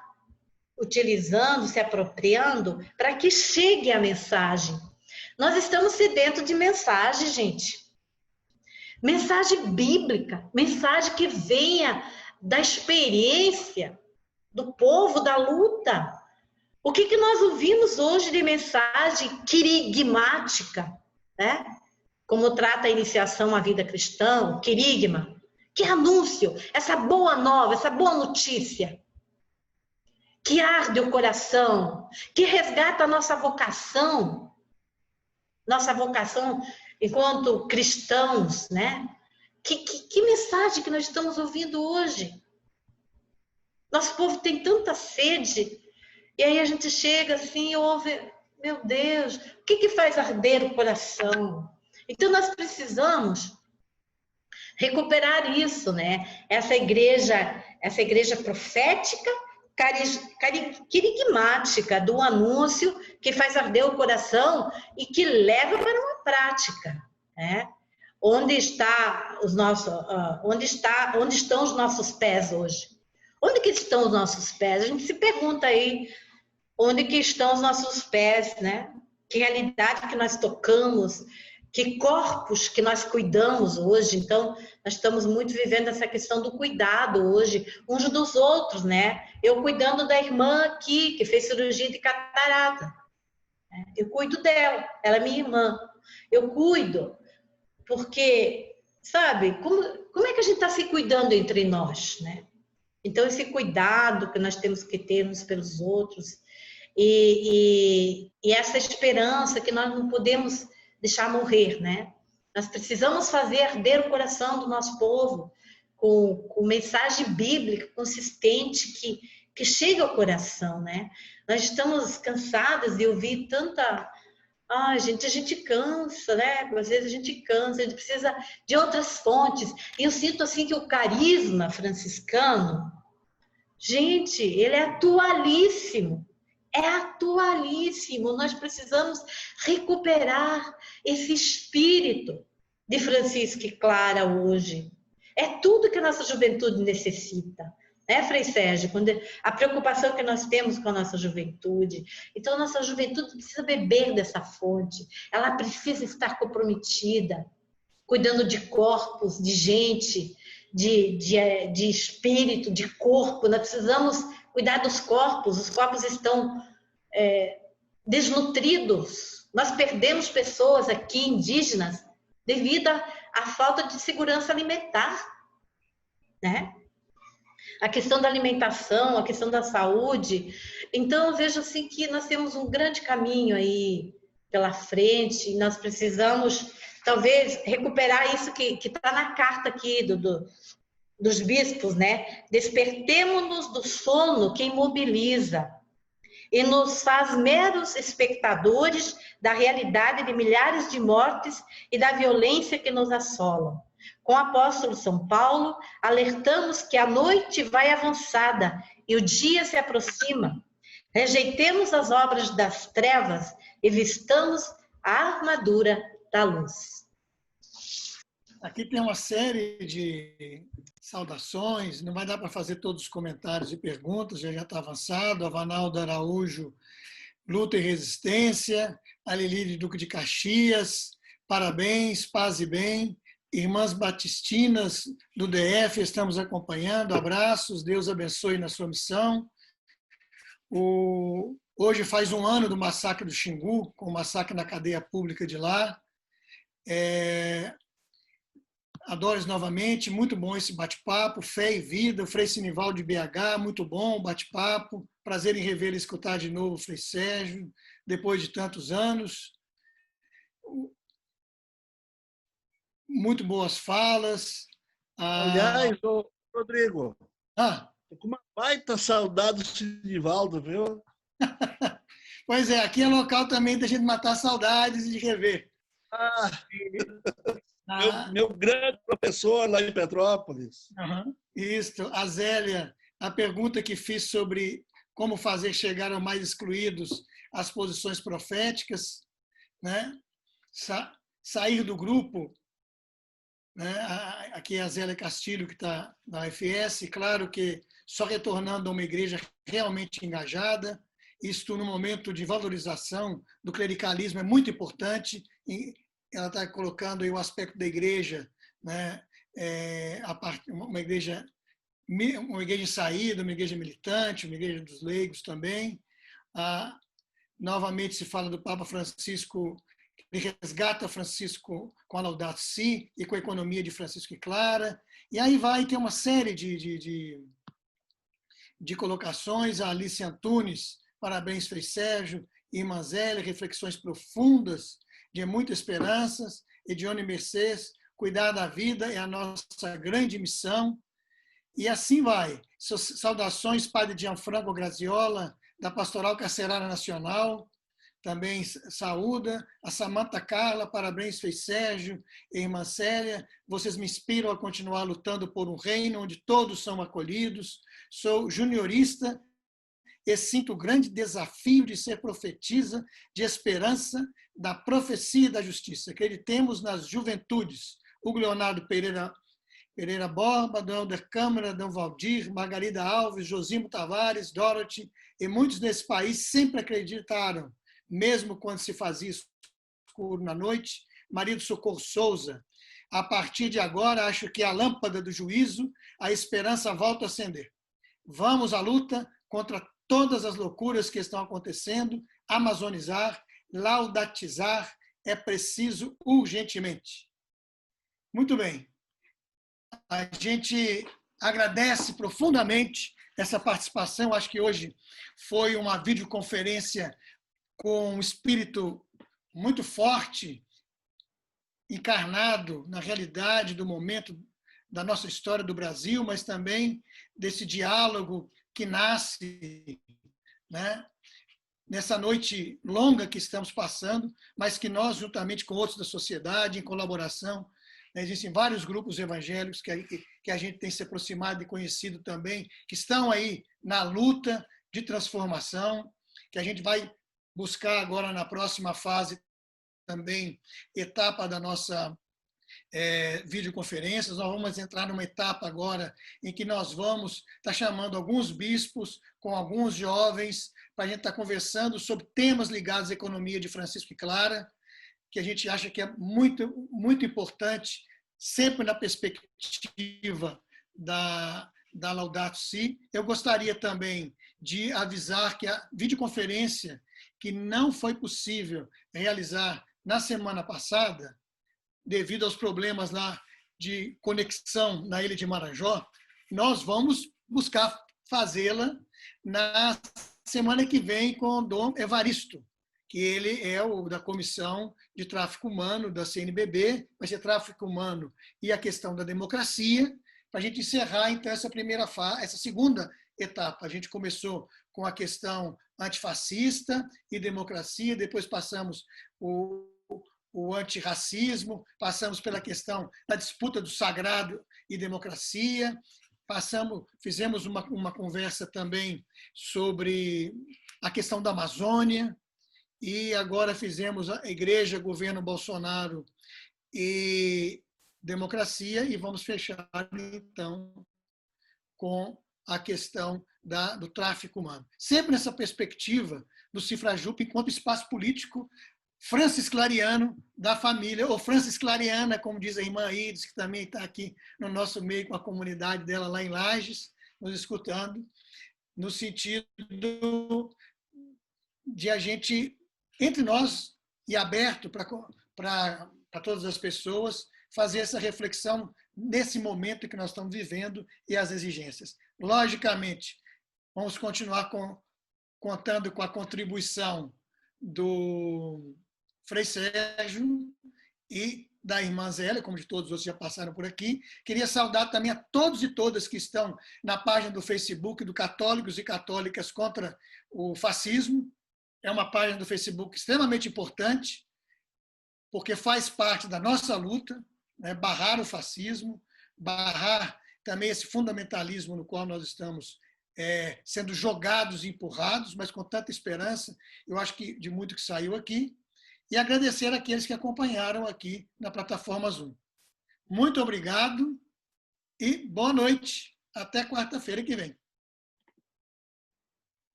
utilizando, se apropriando para que chegue a mensagem. Nós estamos sedentos de mensagem, gente. Mensagem bíblica, mensagem que venha da experiência do povo, da luta. O que nós ouvimos hoje de mensagem querigmática, né? Como trata a iniciação à vida cristã, o querigma. Que anúncio, essa boa nova, essa boa notícia, que arde o coração, que resgata a nossa vocação enquanto cristãos, né? Que mensagem que nós estamos ouvindo hoje? Nosso povo tem tanta sede, e aí a gente chega assim e ouve, meu Deus, o que faz arder o coração? Então nós precisamos recuperar isso, né? Essa igreja profética, querigmática do anúncio que faz arder o coração e que leva para uma prática, né? Onde estão os nossos pés hoje? Onde que estão os nossos pés? A gente se pergunta aí, onde que estão os nossos pés, né? Que realidade que nós tocamos, que corpos que nós cuidamos hoje. Então, nós estamos muito vivendo essa questão do cuidado hoje, uns dos outros, né? Eu cuidando da irmã aqui, que fez cirurgia de catarata. Eu cuido dela, ela é minha irmã. Eu cuido, porque, sabe, como é que a gente está se cuidando entre nós, né? Então, esse cuidado que nós temos que ter uns pelos outros e essa esperança que nós não podemos deixar morrer, né? Nós precisamos fazer arder o coração do nosso povo com mensagem bíblica consistente que chega ao coração, né? Nós estamos cansadas de ouvir tanta... a gente cansa, né? Às vezes a gente cansa, a gente precisa de outras fontes. E eu sinto assim que o carisma franciscano, gente, ele é atualíssimo. É atualíssimo. Nós precisamos recuperar esse espírito de Francisco e Clara hoje. É tudo que a nossa juventude necessita. Né, Frei Sérgio? A preocupação que nós temos com a nossa juventude. Então, a nossa juventude precisa beber dessa fonte. Ela precisa estar comprometida, cuidando de corpos, de gente, de espírito, de corpo. Nós precisamos cuidar dos corpos. Os corpos estão desnutridos. Nós perdemos pessoas aqui, indígenas, devido à falta de segurança alimentar, né? A questão da alimentação, a questão da saúde. Então, eu vejo assim que nós temos um grande caminho aí pela frente e nós precisamos, talvez, recuperar isso que está na carta aqui dos bispos, né? Despertemo-nos do sono que imobiliza e nos faz meros espectadores da realidade de milhares de mortes e da violência que nos assolam. Com o apóstolo São Paulo, alertamos que a noite vai avançada e o dia se aproxima. Rejeitemos as obras das trevas e vistamos a armadura da luz. Aqui tem uma série de saudações, não vai dar para fazer todos os comentários e perguntas, já está avançado. A Vanaldo Araújo, luta e resistência. A Lili de Duque de Caxias, parabéns, paz e bem. Irmãs Batistinas do DF, estamos acompanhando, abraços, Deus abençoe na sua missão. Hoje faz um ano do massacre do Xingu, com o massacre na cadeia pública de lá. Adoro novamente, muito bom esse bate-papo, fé e vida, o Frei Sinival de BH, muito bom bate-papo, prazer em revê-lo e escutar de novo o Frei Sérgio, depois de tantos anos. Muito boas falas. Aliás, Rodrigo, tô com uma baita saudade do Sinivaldo, viu? Pois é, aqui é local também da gente matar saudades e de rever. Ah, Ah, meu grande professor lá em Petrópolis. isso, a Zélia, a pergunta que fiz sobre como fazer chegar aos mais excluídos às posições proféticas, né? Sair do grupo, né? Aqui é a Zélia Castilho, que está na UFS, claro que só retornando a uma igreja realmente engajada, isto no momento de valorização do clericalismo é muito importante, ela está colocando aí o aspecto da igreja, né? Uma igreja em saída, uma igreja militante, uma igreja dos leigos também. Novamente se fala do Papa Francisco, ele resgata Francisco com a Laudato Si e com a economia de Francisco e Clara. E aí vai ter uma série de colocações. A Alice Antunes, parabéns, Frei Sérgio, Irmã Zélia, reflexões profundas, de muitas esperanças. Edione Mercedes, cuidar da vida é a nossa grande missão. E assim vai. Saudações, Padre Gianfranco Graziola, da Pastoral Carcerária Nacional, também saúda. A Samanta Carla, parabéns, Frei Sérgio, Irmã Célia, vocês me inspiram a continuar lutando por um reino onde todos são acolhidos. Sou juniorista e sinto o grande desafio de ser profetisa de esperança, da profecia e da justiça. Acreditemos nas juventudes. Hugo Leonardo Pereira Borba, Dom Helder Câmara, Dom Valdir, Margarida Alves, Josimo Tavares, Dorothy, e muitos nesse país sempre acreditaram, mesmo quando se fazia escuro na noite. Marido Socorro Souza, a partir de agora, acho que a lâmpada do juízo, a esperança volta a acender. Vamos à luta contra todas as loucuras que estão acontecendo, amazonizar, laudatizar, é preciso urgentemente. Muito bem. A gente agradece profundamente essa participação. Acho que hoje foi uma videoconferência com um espírito muito forte, encarnado na realidade do momento da nossa história do Brasil, mas também desse diálogo que nasce, né, nessa noite longa que estamos passando, mas que nós, juntamente com outros da sociedade, em colaboração, existem vários grupos evangélicos que a gente tem se aproximado e conhecido também, que estão aí na luta de transformação, que a gente vai buscar agora na próxima fase também, etapa da nossa videoconferências. Nós vamos entrar numa etapa agora em que nós vamos estar chamando alguns bispos com alguns jovens para a gente estar conversando sobre temas ligados à economia de Francisco e Clara, que a gente acha que é muito, muito importante, sempre na perspectiva da Laudato Si. Eu gostaria também de avisar que a videoconferência que não foi possível realizar na semana passada, devido aos problemas lá de conexão na Ilha de Marajó, nós vamos buscar fazê-la na semana que vem com o Dom Evaristo, que ele é o da Comissão de Tráfico Humano da CNBB, vai ser tráfico humano e a questão da democracia, para a gente encerrar, então, essa segunda etapa. A gente começou com a questão antifascista e democracia, depois passamos o antirracismo, passamos pela questão da disputa do sagrado e democracia, fizemos uma conversa também sobre a questão da Amazônia, e agora fizemos a Igreja, Governo Bolsonaro e Democracia, e vamos fechar, então, com a questão do tráfico humano. Sempre nessa perspectiva do Cifrajup enquanto espaço político francisclariano da família, ou francisclariana, como diz a irmã Ides, que também está aqui no nosso meio com a comunidade dela lá em Lages, nos escutando, no sentido de a gente, entre nós, e aberto para todas as pessoas, fazer essa reflexão nesse momento que nós estamos vivendo e as exigências. Logicamente, vamos continuar contando com a contribuição do Frei Sérgio e da irmã Zélia, como de todos os outros já passaram por aqui. Queria saudar também a todos e todas que estão na página do Facebook do Católicos e Católicas contra o Fascismo. é uma página do Facebook extremamente importante, porque faz parte da nossa luta, né? Barrar o fascismo, barrar também esse fundamentalismo no qual nós estamos sendo jogados e empurrados, mas com tanta esperança, eu acho que de muito que saiu aqui, e agradecer àqueles que acompanharam aqui na plataforma Zoom. Muito obrigado e boa noite. Até quarta-feira que vem.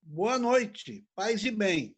Boa noite, paz e bem.